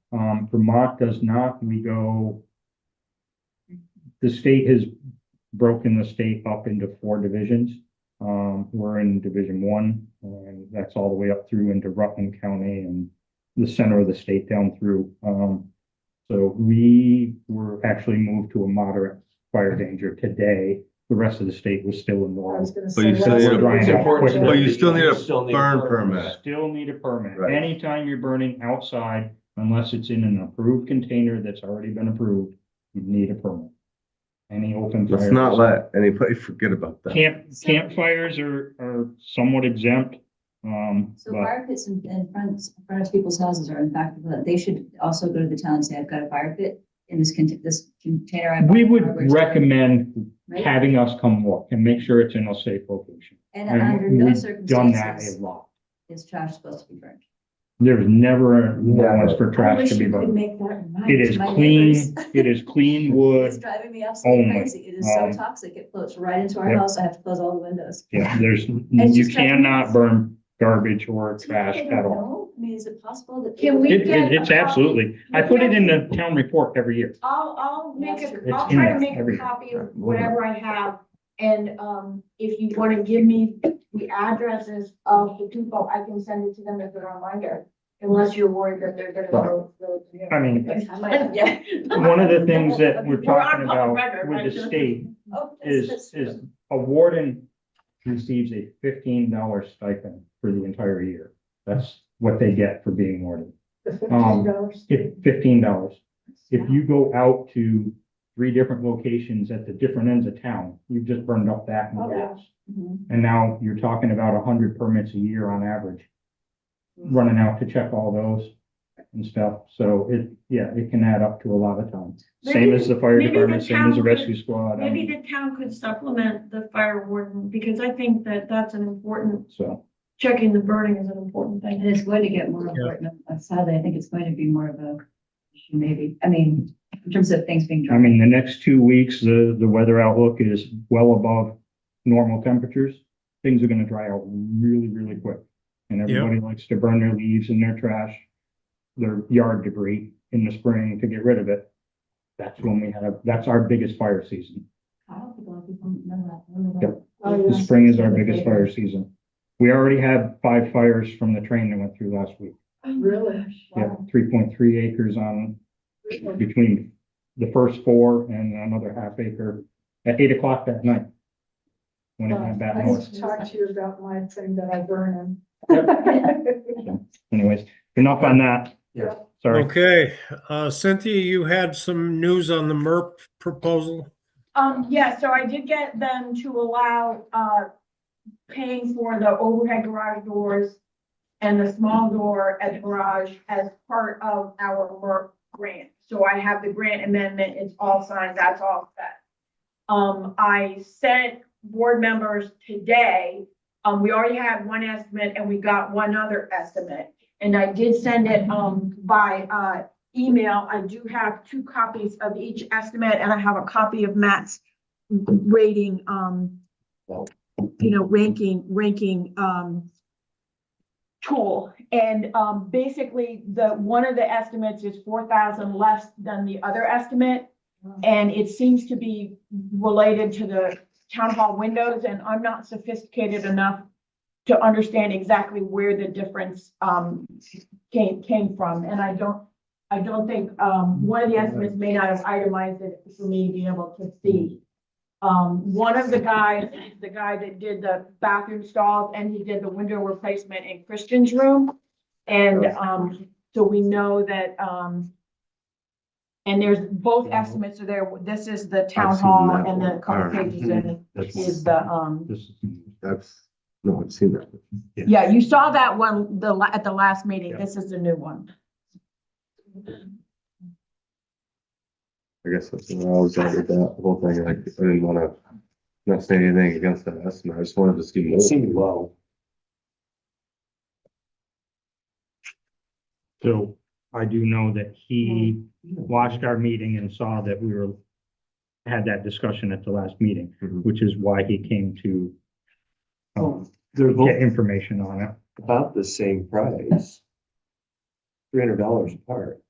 Vermont does not. The state has broken the state up into 4 divisions. We're in Division 1, and that's all the way up through into Rutland County and the center of the state down through. So we were actually moved to a moderate fire danger today. The rest of the state was still I was involved. gonna But you say. still that's- need a- Drying It's out important to quickly. note But you that still need a still need burn a permit. Still need a permit. Right. Anytime you're burning outside, unless it's in an approved container that's already been approved, you need a permit. Any open fire. Let's not let anybody forget about that. Campfires are somewhat exempt. So But fire pits in front of people's houses are in fact, they should also go to the town and say, I've got a fire pit in this container. I we bought would at the hardware store." recommend Right? having us come look and make sure it's in a safe location. And And under no we've done that a circumstances lot. is trash supposed to be burned. There's never a allowance for I trash wish to be you could burned. make that remind It is to my clean, neighbors. it is clean It's wood. driving me absolutely only. crazy. It is so Um, toxic. It floats right into our Yep. house. I have to close all the windows. Yeah, there's, It's you just cannot burn garbage or trash I at don't all. know. I mean, is it possible that? Can we get It's a copy? absolutely, I put it in the town report every year. I'll make That's a, true. I'll It's in try to there make every a year. copy of whatever I have. And, if you wanna give me the addresses of the people, I can send it to them as a reminder. Unless you're worried that they're gonna go. I mean, Yeah. one of the things that we're We're on talking public about record, with right? the state Oh, is a warden receives a $15 stipend for the entire year. That's what they get for being warden. The $15. If $15. If you go out to 3 different locations at the different ends of town, you've just burned up that in Oh, yeah. gas. And now you're talking about 100 permits a year on average. Running out to check all those and stuff. So it can add up to a lot of time. Same Maybe- as the fire maybe the department, same as the town rescue squad. Maybe the town could supplement the fire warden, because I think that that's an important, So, checking the burning is an important And thing. it's going to get more important. Sadly, I think it's going to be more of a issue maybe. I mean, in terms of things being I dry. mean, the next 2 weeks, the weather outlook is well above normal temperatures. Things are gonna dry out really, really quick. And everybody likes to burn their leaves and their trash, their yard debris in the spring to get rid of it. That's when that's our biggest fire season. I don't think a lot of people know that. Yep. Oh, The yeah. spring is our biggest fire season. We already had 5 fires from the train that went through last week. Really? Yeah, 3.3 acres on, between the first 4 and another half acre at 8 o'clock that night. When it went back I need north. to talk to you about my thing that I burn Anyways, enough on that. Yeah. Sorry. Okay, Cynthia, you had some news on the MERP proposal? Yeah, so I did get them to allow, paying for the overhead garage doors and the small door at the garage as part of our MERP grant. So I have the grant amendment, it's all signed, that's all set. I sent board members today, we already had one estimate and we got one other estimate. And I did send it, by, email. I do have 2 copies of each estimate and I have a copy of Matt's rating, ranking, tool. And, basically one of the estimates is 4,000 less than the other estimate. And it seems to be related to the town hall windows, and I'm not sophisticated enough to understand exactly where the difference, came from. And I don't think, one of the estimates may not have itemized it for me to be able to see. One of the guys, the guy that did the bathroom stalls, and he did the window replacement in Christian's room. And, so we know that, and there's both estimates are there. This is the town I've seen hall that and the one. couple pages in it is the, This is- That's, no, I've seen that. yeah, you saw that one, at the last meeting. This is the new one. I guess that's what I was at with that whole thing. Like, I didn't wanna not say anything against that estimate. I just wanted to see more. It seemed low. So I do know that he watched our meeting and saw that we had that discussion at the last meeting, Mhm. which is why he came to They're get information on it. about the same price. $300 apart.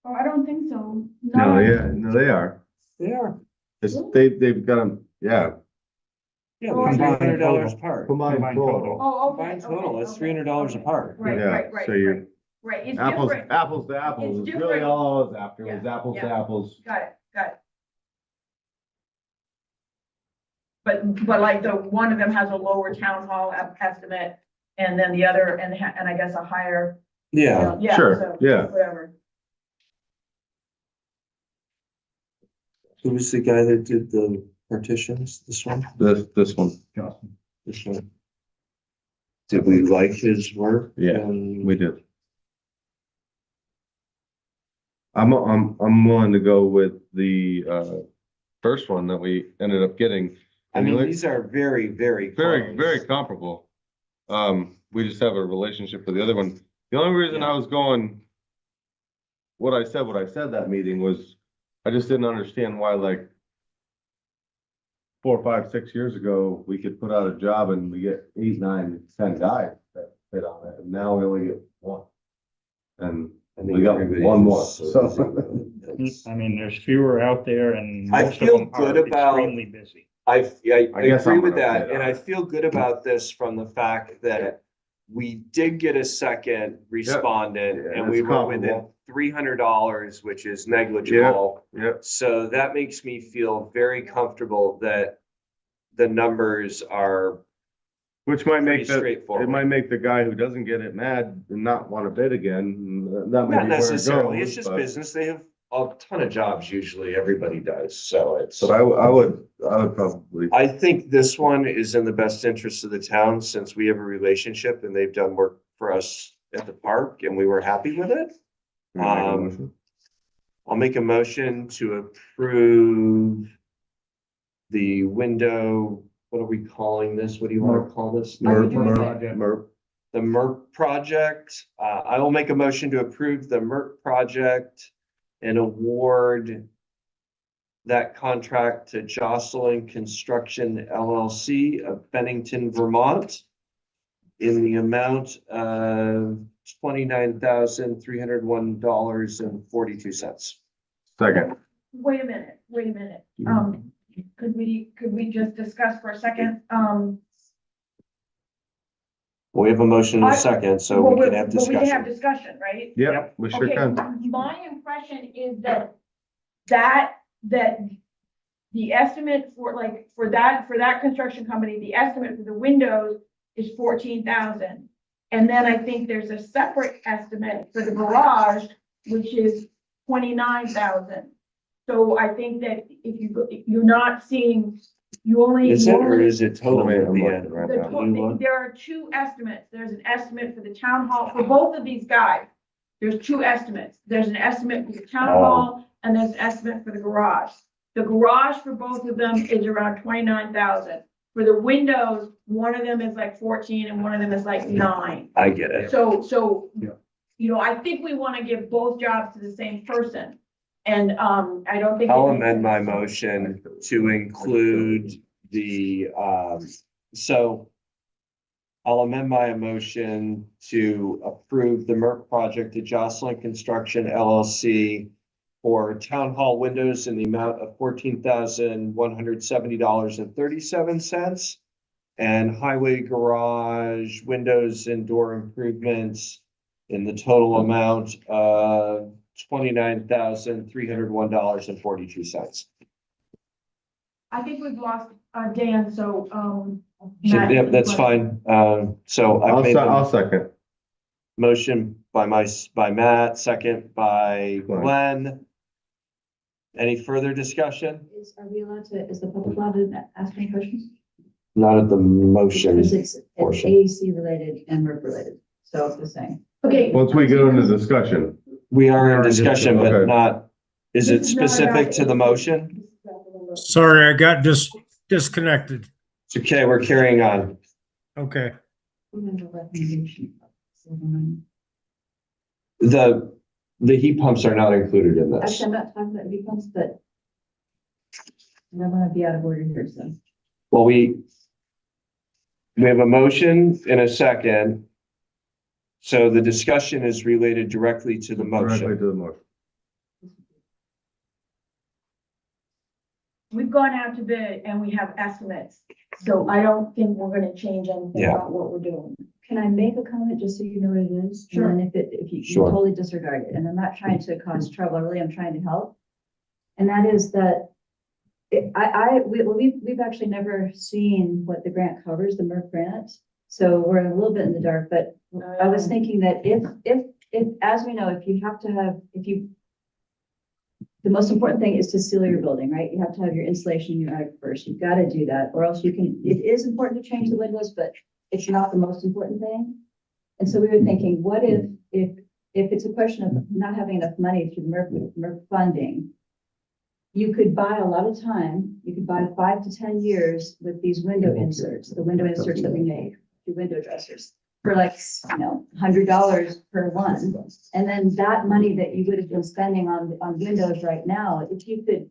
Oh, I don't think so. No, yeah, no, they are. They are. It's, they've got them, yeah, Yeah, Oh, they're combined $300 total. apart. combined total. Oh, okay. Combined total, okay, that's okay, $300 okay. apart. Right, Yeah, right, right, so right. you- Right, it's Apples, different. apples to apples It's is different. really all I was after, was Yeah, apples to yeah. apples. Got it, got it. But like one of them has a lower town hall estimate, and then the other, and I guess a higher. Yeah, Yeah, Sure, so, yeah. whatever. who's the guy that did the partitions, this one? This one, Justin. This one. Did we like his work? Yeah, And- we did. I'm willing to go with the, first one that we ended up getting. I mean, these are very, very Very, close. very comparable. We just have a relationship with the other one. The only reason I was going, what I said that meeting was, I just didn't understand why, like, 4, 5, 6 years ago, we could put out a job and we get 8, 9, 10 guys that fit on it, and now we only get one. And we got one more, so. I mean, there's fewer out there and I most of feel them good are about- extremely busy. I I guess agree I'm with gonna that, say and that. I feel good about this from the fact that we did get a second respondent, Yeah, and we it's were within comparable. $300, which is negligible. Yep. So that makes me feel very comfortable that the numbers are Which might pretty make the, it straightforward. might make the guy who doesn't get it mad and not want to bid again. That may Not be where it necessarily, goes, it's just but- business. They have a ton of jobs usually, everybody does, so it's. But I would probably, I think this one is in the best interest of the town since we have a relationship and they've done work for us at the park and we were happy with it. make a motion. I'll make a motion to approve the window, what are we calling this? What do you want to call this? Are you doing Merp. The MERP project. I will make a motion to approve the MERP project and award that contract to Jocelyn Construction LLC of Bennington, Vermont in the amount of $29,301.42. Second. Wait a minute. Could we just discuss for a second? We have a motion in a second, so we can have But we can have discussion. discussion, right? Yep, we sure Okay, can. my impression is that the estimate for that construction company, the estimate for the windows is 14,000. And then I think there's a separate estimate for the garage, which is 29,000. So I think that you're not seeing, Is it or is it total Wait, at I'm the looking end? right the now. to- there are two estimates. There's an estimate for the town hall, for both of these guys. There's two estimates. There's an estimate for the town Oh. hall and there's an estimate for the garage. The garage for both of them is around 29,000. For the windows, one of them is like 14 and one of them is like 9. I get it. So, Yeah. you know, I think we want to give both jobs to the same person. And, I don't think. I'll amend my motion to include the, so I'll amend my motion to approve the MERP project to Jocelyn Construction LLC for town hall windows in the amount of $14,170.37 and highway garage windows and door improvements in the total amount of $29,301.42. I think we've lost, Dan, so, Yeah, Matt, that's fine. So I've made I'll the second. motion by Matt, second by Glenn. Glenn. Any further discussion? Is the public allowed to ask any questions? Not at the motion. Because it's portion. AEC related and MERP related, so it's the same. Okay. Once we get into discussion, We are in discussion, but Okay. not, is it This is not specific about to the motion? Sorry, I got disconnected. It's okay, we're carrying on. Okay. The heat pumps are not included in this. Actually, I'm not talking about heat pumps, but I don't want to be out of order here, so. Well, we have a motion in a second. So the discussion is related directly to the directly motion. to the motion. We've gone out to bid and we have estimates, so I don't think we're gonna change anything Yeah. about what we're doing. Can I make a comment just so you know what it is? Sure. And then if you Sure. totally disregard it, and I'm not trying to cause trouble, really, I'm trying to help. And that is that we've actually never seen what the grant covers, the MERP grant. So we're a little bit in the dark, but I was thinking that if, as we know, the most important thing is to seal your building, right? You have to have your insulation in your attic first. You've got to do that, or else it is important to change the windows, but it's not the most important thing. And so we were thinking, what if it's a question of not having enough money through MERP funding, you could buy a lot of time, you could buy 5 to 10 years with these window inserts, the window inserts that we make, the window dressers. for like, $100 per one. And then that money that you would have been spending on windows right now, if you could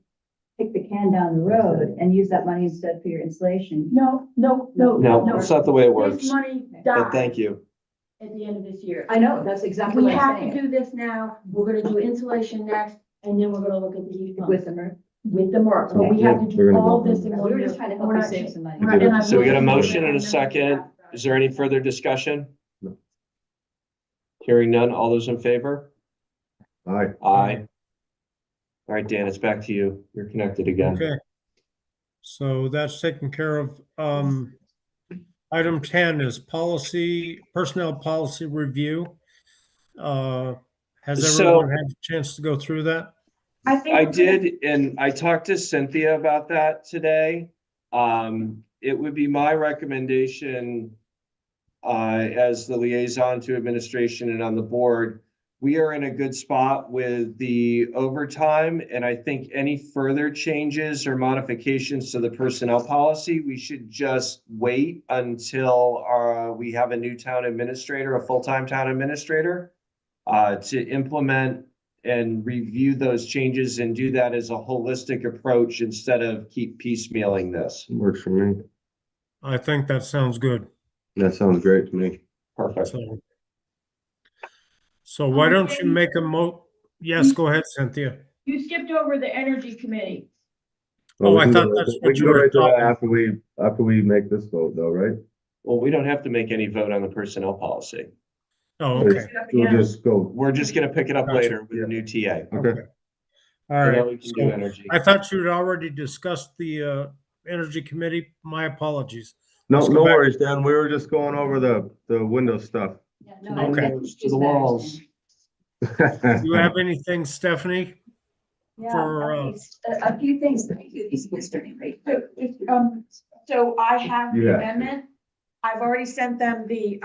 kick the can down the road and use that money instead for your installation. No, no, no. No, that's not the way it works. This money And dies thank you. at the end of this year. I know, that's exactly We what have I'm to saying. do this now. We're gonna do insulation next, and then we're gonna look at the heat pump With the MERP. with the mark. But we have to We're do gonna all go this from in there. one We were year. just trying to help We're you not save changing- some money. we're not- and I So we got a will- motion and a second. Is there any further discussion? No. Hearing none, all those in favor? Aye. Aye. All right, Dan, it's back to you. You're connected again. Okay. So that's taken care of. Item 10 is personnel policy review. Has So- everyone had a chance to go through that? I think. I did, and I talked to Cynthia about that today. It would be my recommendation, as the liaison to administration and on the board, we are in a good spot with the overtime, and I think any further changes or modifications to the personnel policy, we should just wait until, we have a new town administrator, a full-time town administrator, to implement and review those changes and do that as a holistic approach instead of keep piecemealing this. Works for me. I think that sounds good. That sounds great to me. Perfect. So why don't you make yes, go ahead, Cynthia. You skipped over the energy committee. Oh, we I can thought go- that's we what can you go were right to that talking. after we make this vote though, right? Well, we don't have to make any vote on the personnel policy. Oh, okay. We'll just go. We're just gonna pick it up Gotcha. later with a new TA. Okay. All So now right. we can So do energy. I thought you had already discussed the energy committee. My apologies. No, Let's go no back. worries, Dan. We were just going over the Windows stuff. Yeah, To no, the I think windows, it's to the just better walls. saying. Do you have anything, Stephanie? Yeah, For, a few things that we do these concerning, right? So I have the Yeah. amendment. I've already sent them the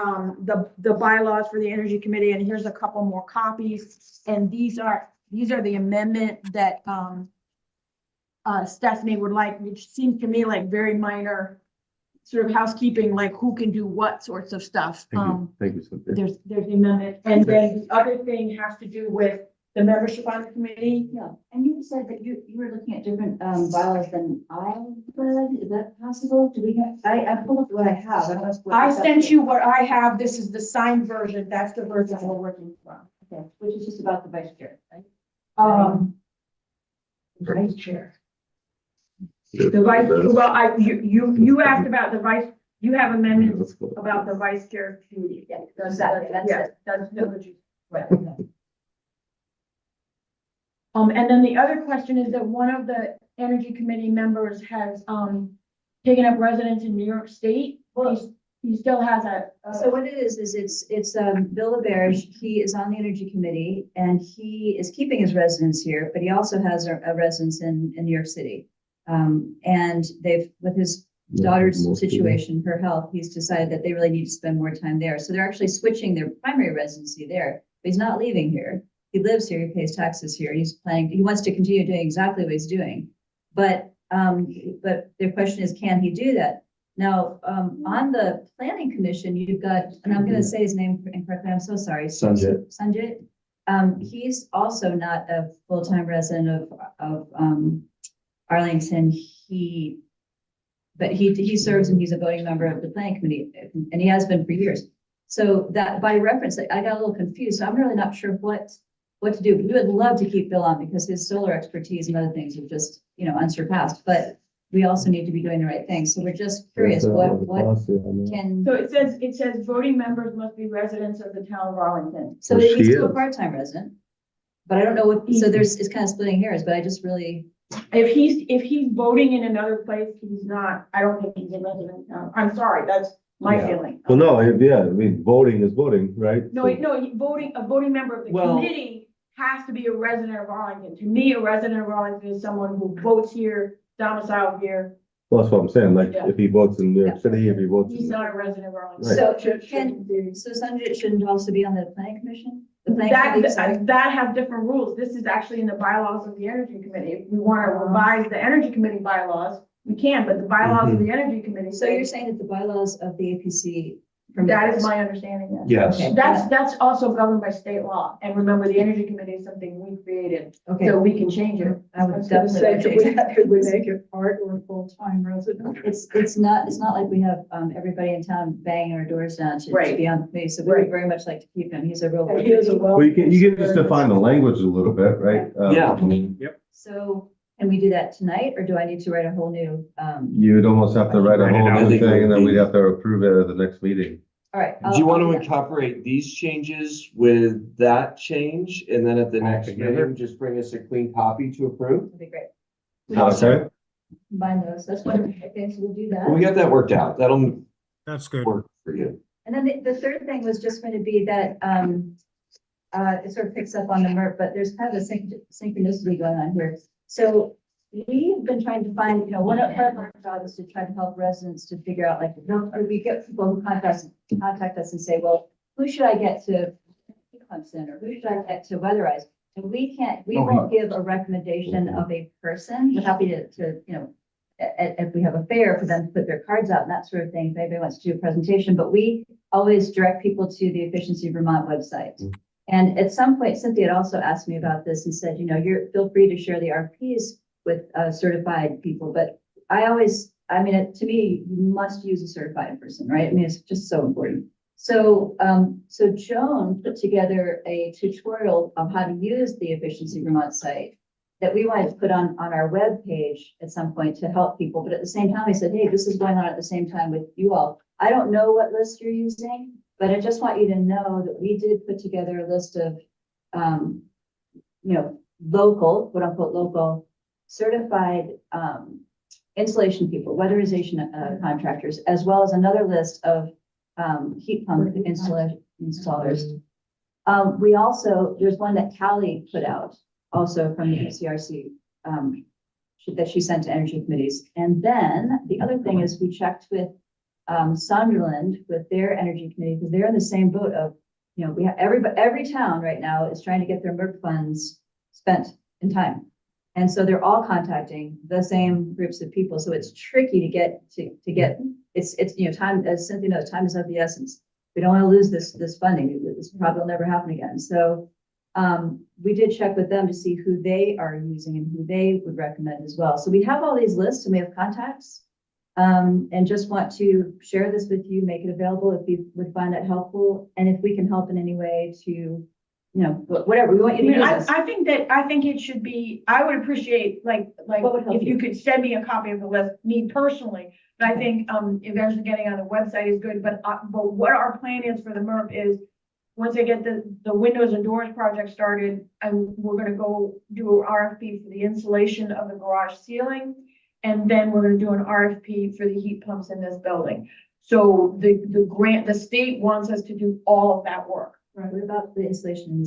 bylaws for the energy committee, and here's a couple more copies. And these are the amendment that, Stephanie would like, which seems to me like very minor sort of housekeeping, like who can do what sorts of stuff. Thank you, Cynthia. There's the amendment. And then the other thing has to do with the membership on the committee. Yeah, and you said that you were looking at different bylaws than I read. Is that possible? Do we have, I pulled up what I have. I don't know what. I sent you what I have. This is the signed version. That's the version we're working from. Okay, which is just about the vice chair, right? Vice chair. The vice, well, you asked about the vice, you have amendments Let's go. about the vice chair duty. Yeah, exactly, that's Yeah, it. that's what you. Right. And then the other question is that one of the energy committee members has, taken up residence in New York State. He still has So what it is it's Bill LaBerge. He is on the energy committee and he is keeping his residence here, but he also has a residence in New York City. And with his daughter's situation, her health, he's decided that they really need to spend more time there. So they're actually switching their primary residency there, but he's not leaving here. He lives here, he pays taxes here. He wants to continue doing exactly what he's doing. But the question is, can he do that? Now, on the planning commission, you've got, and I'm gonna say his name incorrectly, I'm so sorry. Sanjay. He's also not a full-time resident of Arlington. But he serves and he's a voting member of the planning committee, and he has been for years. So that by reference, I got a little confused. So I'm really not sure what to do. We would love to keep Bill on because his solar expertise and other things are just, unsurpassed, but we also need to be doing the right thing. So we're just curious, what can, So it says voting members must be residents of the town of Arlington. so Well, he's she still a is. part-time resident. But I don't know it's kind of splitting hairs, but I just really, If he's voting in another place, he's not, I don't think he's a resident now. I'm sorry, that's my Yeah. feeling. Well, no, yeah, I mean, voting is voting, right? No, a voting member of the Well- committee has to be a resident of Arlington. To me, a resident of Arlington is someone who votes here, domiciled here. Well, that's what I'm saying, like, Yeah. if he votes in New York City, if he votes. He's in- not a resident of Arlington. Right. so Shouldn't be. so Sanjay shouldn't also be on the planning commission? The planning committee, sorry. That has different rules. This is actually in the bylaws of the energy committee. If we want to revise the energy committee bylaws, we can, but the bylaws of the energy committee. So you're saying that the bylaws of the APC That is my understanding, Yes. Okay. That's also governed by state law. And remember, the Energy Committee is something we created, Okay, so we can change it. I would I was gonna definitely say, like to could we, change that. could we make it part or full-time resident? It's not like we have, everybody in town banging our doors down to Right. be on the committee, so we would Right. very much like to keep him. He's a real. And he is a well. Well, you can just define the language a little bit, right? Yeah. So can we do that tonight, or do I need to write a whole new, You'd almost have to write a Write it whole out. new I think thing, and then we- we'd have to approve it at the next meeting. all right. Do you want I'll to do that. incorporate these changes with that change and then at the next Altogether? meeting, just bring us a clean copy to approve? That'd be great. Is that okay? Combine those, that's wonderful. Okay, so we'll do that. Well, we got that worked out. That'll That's good. work for you. And then the third thing was just going to be that, it sort of picks up on the MERP, but there's kind of a synchronicity going on here. So we've been trying to find, one of our jobs is to try to help residents to figure out, like, or we get people who contact us and say, well, who should I get to Clemson, or who should I get to weatherize? And we won't give a recommendation of a person. We're happy to, if we have a fair for them to put their cards out and that sort of thing, if anybody wants to do a presentation, but we always direct people to the Efficiency Vermont website. And at some point, Cynthia had also asked me about this and said, feel free to share the RFPs with certified people, but to me, you must use a certified person, right? I mean, it's just so important. So, so Joan put together a tutorial of how to use the Efficiency Vermont site that we wanted to put on our web page at some point to help people. But at the same time, I said, hey, this is going on at the same time with you all. I don't know what list you're using, but I just want you to know that we did put together a list of, local, quote unquote, local certified, installation people, weatherization contractors, as well as another list of heat pump installers. We also, there's one that Callie put out, also from the ECRC, that she sent to energy committees. And then the other thing is we checked with Sunderland with their energy committee, because they're in the same boat of, we have every town right now is trying to get their MERP funds spent in time. And so they're all contacting the same groups of people. So it's tricky to get, it's, time, as Cynthia knows, time is of the essence. We don't want to lose this funding. This probably will never happen again. So we did check with them to see who they are using and who they would recommend as well. So we have all these lists and we have contacts. And just want to share this with you, make it available if you would find that helpful. And if we can help in any way to, whatever, we want you to use this. I think it should be, I would appreciate, What would help if you could send me a copy of the list, me personally. But I think, eventually getting on the website is good, but what our plan is for the MERP is, once I get the windows and doors project started, and we're gonna go do an RFP for the insulation of the garage ceiling. And then we're gonna do an RFP for the heat pumps in this building. So the state wants us to do all of that work. Right, what about the installation?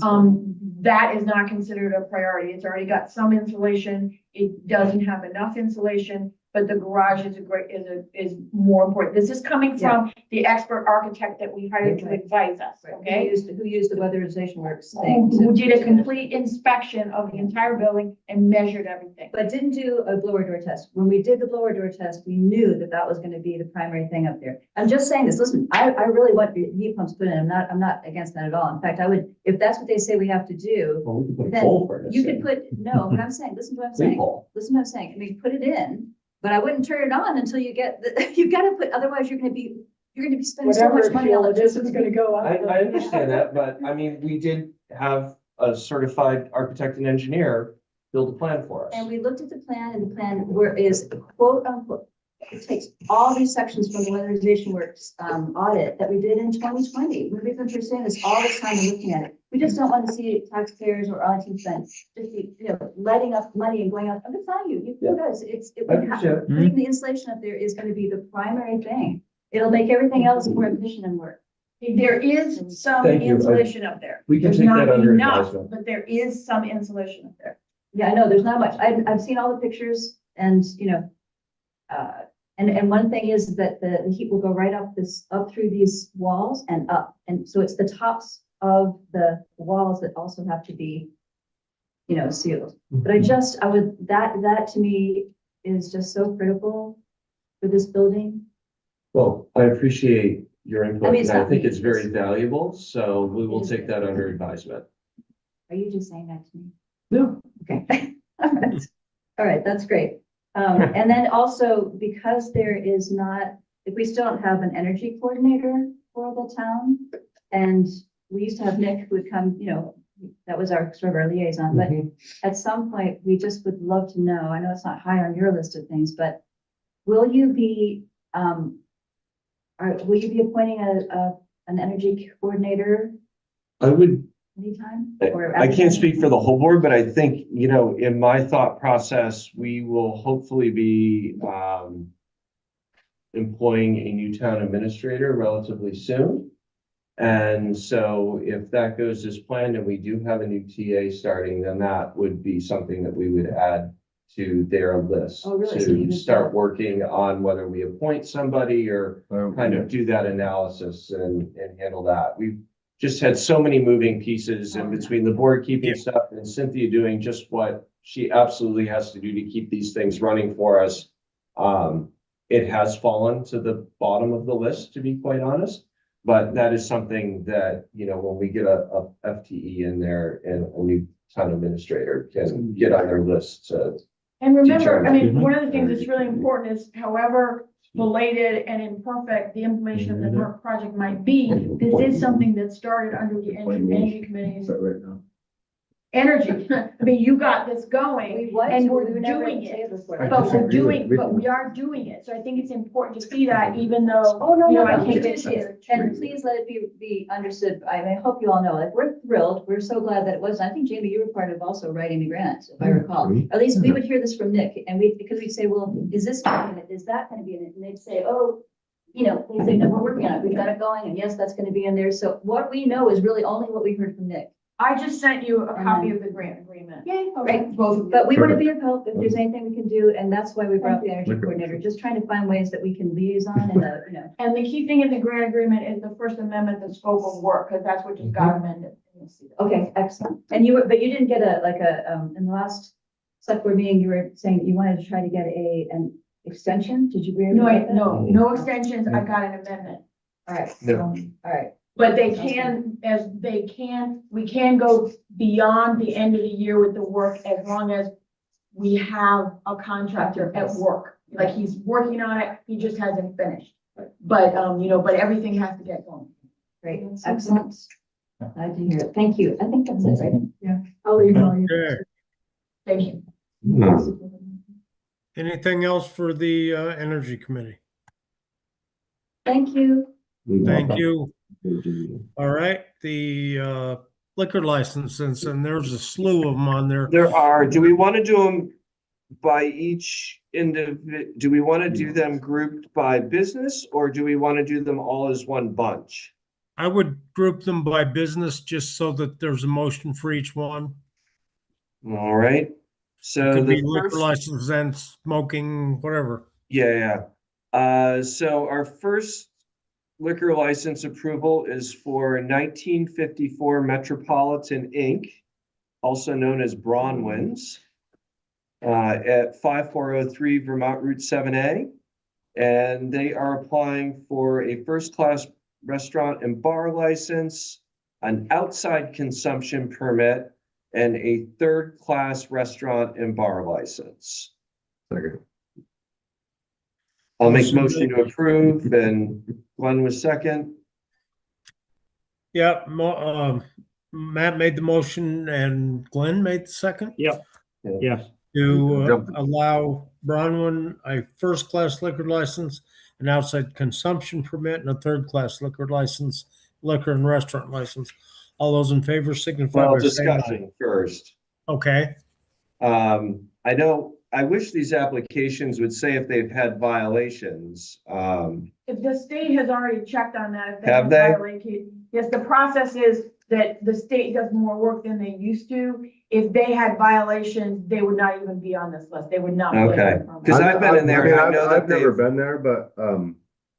That is not considered a priority. It's already got some insulation. It doesn't have enough insulation, but the garage is more important. This is coming from the expert architect that we hired to advise us, Right. okay? Who used the weatherization works thing? Who did a complete inspection of the entire building and measured everything. But didn't do a blower door test. When we did the blower door test, we knew that was going to be the primary thing up there. I'm just saying this, listen, I really want the heat pumps put in. I'm not against that at all. In fact, I would, if that's what they say we have to do, Well, we could put a then coal furnace you could in. put, no, but I'm saying, listen to what I'm Clean saying. coal. Listen to what I'm saying. I mean, put it in, but I wouldn't turn it on until you get you've got to put, otherwise you're going to be spending so Whatever much money on fuel it is, it's electricity. gonna go up. I understand that, but I mean, we did have a certified architect and engineer build a plan for us. And we looked at the plan, and the plan is quote unquote, it takes all these sections from the weatherization works audit that we did in 2020. We've been pursuing this all this time and looking at it. We just don't want to see taxpayers or Arlington spend just letting up money and going up. I'm just telling you, you guys, I appreciate it. putting the insulation up there is going to be the primary thing. It'll make everything else more efficient and work. There is some Thank you. insulation up there. We can There's take not that under enough, advisement. but there is some insulation up there. Yeah, I know, there's not much. I've seen all the pictures and, and one thing is that the heat will go right up through these walls and up. And so it's the tops of the walls that also have to be, sealed. But that to me is just so critical for this building. Well, I appreciate your I input, mean, it's and I not think me, it's very it's- valuable, so we will It is take that under advisement. Are you just saying that to me? No. Okay. All right, that's great. And then also, because there is not, if we still don't have an energy coordinator for the town, and we used to have Nick who would come, you know, that was our sort of our liaison, but at some point, we just would love to know, I know it's not high on your list of things, but will you be, will you be appointing an energy coordinator I would, anytime? I Or I can't speak for the whole board, but I think, you know, in my thought process, we will hopefully be, employing a new town administrator relatively soon. And so if that goes as planned and we do have a new TA starting, then that would be something that we would add to their list. Oh, really? So you To would start go- working on whether we appoint somebody or kind of do that analysis and handle that. We've just had so many moving pieces in between the board keeping Yeah. stuff and Cynthia doing just what she absolutely has to do to keep these things running for us. It has fallen to the bottom of the list, to be quite honest. But that is something that, you know, when we get a FTE in there and a new town administrator can get on their list to. And remember, I mean, Determine. one of the things that's really important is however belated and imperfect the implementation of the NERC project might be, this is something that started under the energy committee's Right now. energy. I mean, you got this going, We was, and we we're were never doing say it. before. I But we're disagree with doing, but everything. we are doing it. So I think it's important to see that even though, Oh, no, you know, no, I no, can't it is, and please let it be understood, I hope you all know, like, we're thrilled, we're so glad that it was, I think Jamie, you were part of also writing the grant, if I recall. At least we would hear this from Nick, and because we'd say, well, is this going, is that gonna be in it, and they'd say, oh, you know, they'd say, no, we're working on it, we've got it going, and yes, that's gonna be in there, so what we know is really only what we heard from Nick. I just sent you a copy of the grant agreement. Yay, all right. Both of you. But we want to be of help if there's anything we can do, and that's why we brought up the energy Thank you. coordinator, just trying to find ways that we can liaison and, you know. And the key thing in the grant agreement is the First Amendment, the scope of work, because that's what just got amended. Okay, excellent. And you were, but you didn't get in the last select board meeting, you were saying that you wanted to try to get an extension? Did you agree? No, no extensions. I got an amendment. All right, No. all right. But we can go beyond the end of the year with the work as long as we have a contractor at work. Like he's working on it, he just hasn't finished. But, you know, but everything has to get going. Great, excellent. Glad to hear it. Thank you. I think that's it, right? Yeah. I'll email you. Okay. Thank you. Anything else for the Energy Committee? Thank you. Thank you. All right, the liquor licenses, and there's a slew of them on there. There are, do we want to do them by each do we want to do them grouped by business or do we want to do them all as one bunch? I would group them by business just so that there's a motion for each one. All right, so Could be the liquor first, license and smoking, whatever. yeah. So our first liquor license approval is for 1954 Metropolitan Inc., also known as Bronwyn's, at 5403 Vermont Route 7A. And they are applying for a first-class restaurant and bar license, an outside consumption permit, and a third-class restaurant and bar license. Second. I'll make motion to approve, and Glenn was second. Yeah, Matt made the motion and Glenn made the second Yep. Yes. to allow Bronwyn a first-class liquor license, an outside consumption permit, and a third-class liquor license, liquor and restaurant license. All those in favor signify Well, by saying aye. discussion first. Okay, I know, I wish these applications would say if they've had violations. If the state has already checked on that, if Have have they? violated, yes, the process is that the state does more work than they used to. If they had violations, they would not even be on this list. They would not. Okay. Because I've been in there and I know that I've never they've, been there, but,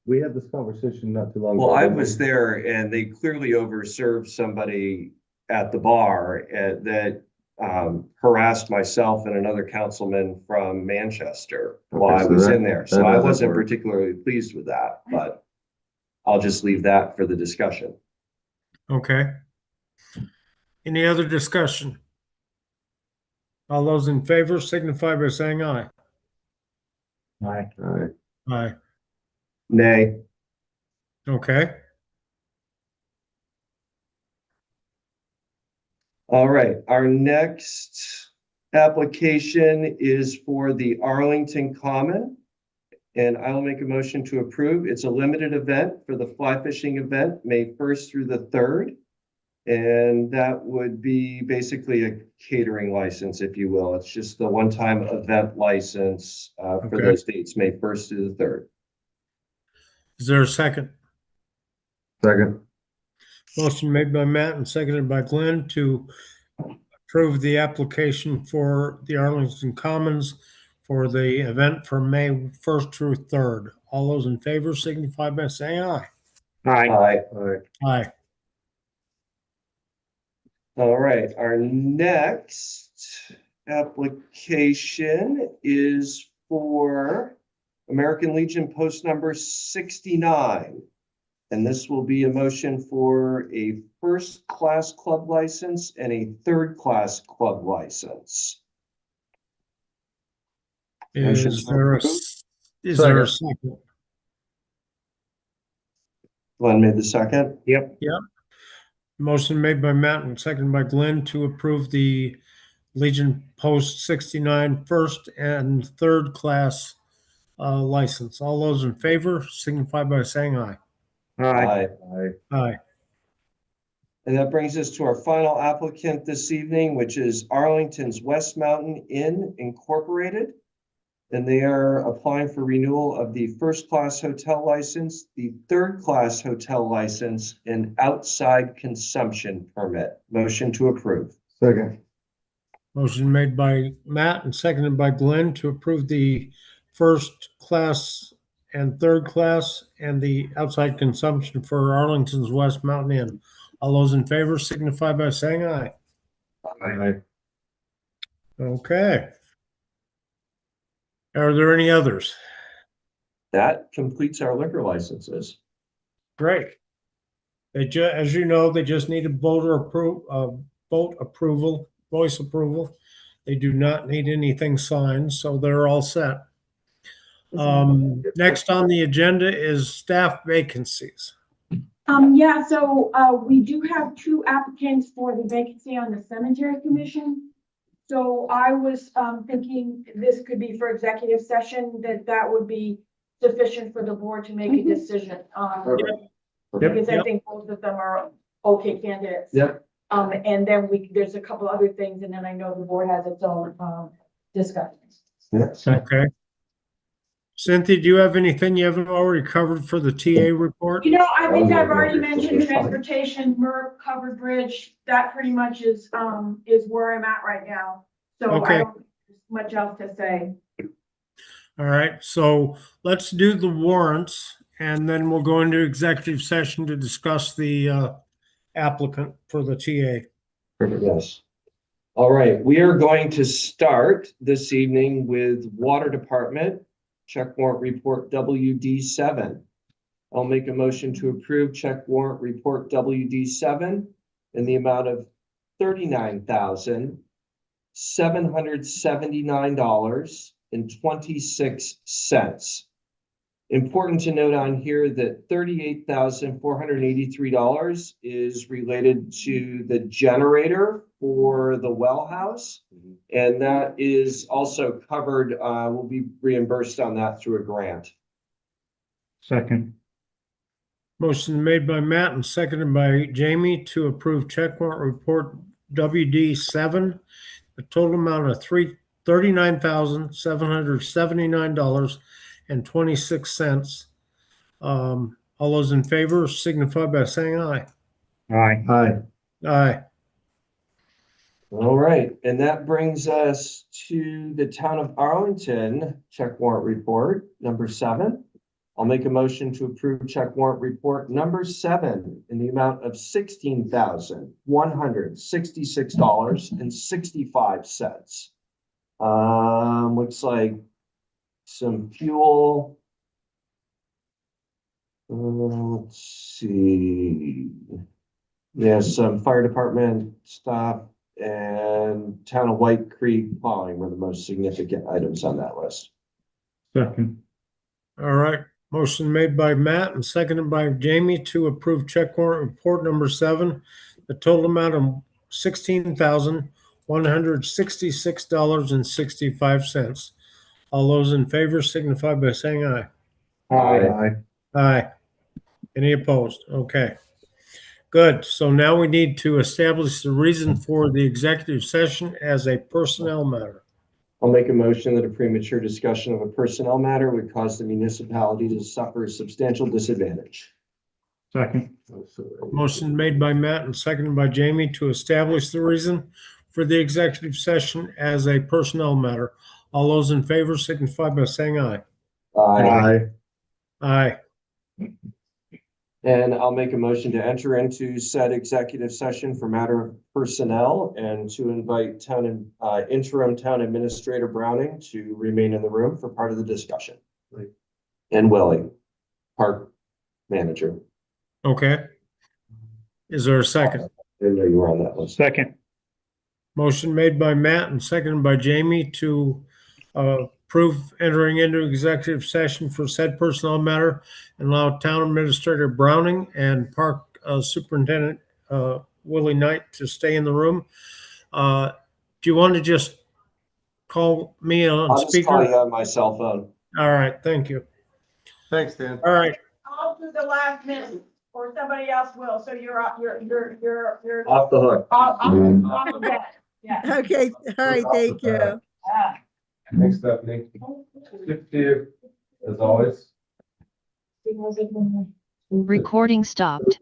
we had this conversation not too long ago. well, I didn't was we? there and they clearly overserved somebody at the bar that harassed myself and another councilman from Manchester while I Okay, so was that- in there. that So I doesn't wasn't work. particularly pleased with that, but I'll just leave that for the discussion. Okay. Any other discussion? All those in favor signify by saying aye. Aye. All right. Aye. Nay. Okay. All right, our next application is for the Arlington Common. And I will make a motion to approve. It's a limited event for the fly fishing event, May 1st through the 3rd. And that would be basically a catering license, if you will. It's just the one-time event license for Okay. those dates, May 1st through the 3rd. Is there a second? Second. Motion made by Matt and seconded by Glenn to approve the application for the Arlington Commons for the event from May 1st through 3rd. All those in favor signify by saying aye. Aye. All right. Aye. All right, our next application is for American Legion Post number 69. And this will be a motion for a first-class club license and a third-class club license. Motion Is to there a, approve. is there a second? Glenn made the second. Yep. Motion made by Matt and seconded by Glenn to approve the Legion Post 69 first and third class license. All those in favor signify by saying aye. Aye. Aye. And that brings us to our final applicant this evening, which is Arlington's West Mountain Inn Incorporated. And they are applying for renewal of the first-class hotel license, the third-class hotel license, and outside consumption permit. Motion to approve. Second. Motion made by Matt and seconded by Glenn to approve the first class and third class and the outside consumption for Arlington's West Mountain Inn. All those in favor signify by saying aye. Aye. Okay. Are there any others? That completes our liquor licenses. Great. As you know, they just need a vote approval, voice approval. They do not need anything signed, so they're all set. Next on the agenda is staff vacancies. Yeah, so, we do have two applicants for the vacancy on the cemetery commission. So I was, thinking this could be for executive session, that would be sufficient for the board to make a decision. Because I think both of them are okay candidates. Yep. And then there's a couple other things, and then I know the board has its own, discussions. Yes. Okay. Cynthia, do you have anything you haven't already covered for the TA report? You know, I think I've already mentioned transportation, MERC, covered bridge, that pretty much is where I'm at right now. So Okay. I don't have much else to say. All right, so let's do the warrants and then we'll go into executive session to discuss the applicant for the TA. Perfect. Yes. All right, we are going to start this evening with Water Department, check warrant report WD7. I'll make a motion to approve check warrant report WD7 in the amount of $39,779.26. Important to note on here that $38,483 is related to the generator for the well house. And that is also covered, will be reimbursed on that through a grant. Second. Motion made by Matt and seconded by Jamie to approve check warrant report WD7, a total amount of $39,779.26. All those in favor signify by saying aye. Aye. Aye. Aye. All right, and that brings us to the town of Arlington check warrant report number 7. I'll make a motion to approve check warrant report number 7 in the amount of $16,166.65. Looks like some fuel. Let's see. There's some fire department stuff and town of White Creek plowing were the most significant items on that list. Second. All right, motion made by Matt and seconded by Jamie to approve check warrant report number 7. The total amount of $16,166.65. All those in favor signify by saying aye. Aye. Aye. Any opposed? Okay. Good. So now we need to establish the reason for the executive session as a personnel matter. I'll make a motion that a premature discussion of a personnel matter would cause the municipality to suffer a substantial disadvantage. Second. Motion made by Matt and seconded by Jamie to establish the reason for the executive session as a personnel matter. All those in favor signify by saying aye. Aye. Aye. And I'll make a motion to enter into said executive session for matter of personnel and to invite interim town administrator Browning to remain in the room for part of the discussion. And Willie, park manager. Okay. Is there a second? Didn't know you were on that list. Second. Motion made by Matt and seconded by Jamie to approve entering into executive session for said personnel matter and allow town administrator Browning and park superintendent Willie Knight to stay in the room. Do you want to just call me on I'll just call you speaker? on my cell phone. All right, thank you. Thanks, Dan. All right, I'll do the last minute, or somebody else will, so you're up, you're Off the hook. on the bed, yeah. Okay, all right, thank you. Thanks, Stephanie. Good to you, as always. Recording stopped.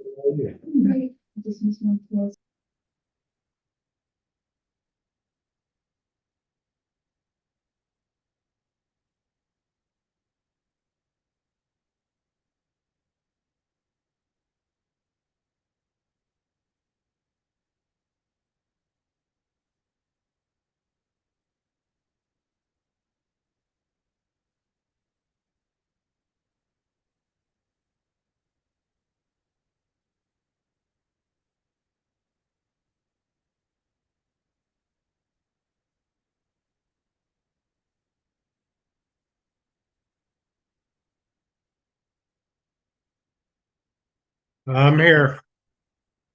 I'm here.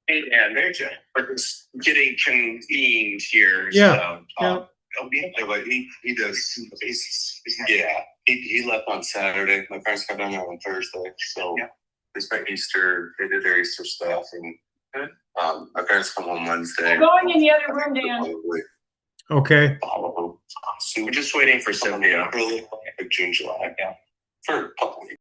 Hey, Dan, we're just getting convened here. Yeah, So, yeah. he does. Yeah, he left on Saturday. My parents got down there on Thursday. So they spent Easter. They did their Easter stuff, and my parents come home Wednesday. Going in the other room, Dan. Probably. Okay. So we're just waiting for somebody early, like June, July. Yeah, for a couple weeks.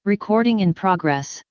Recording in progress.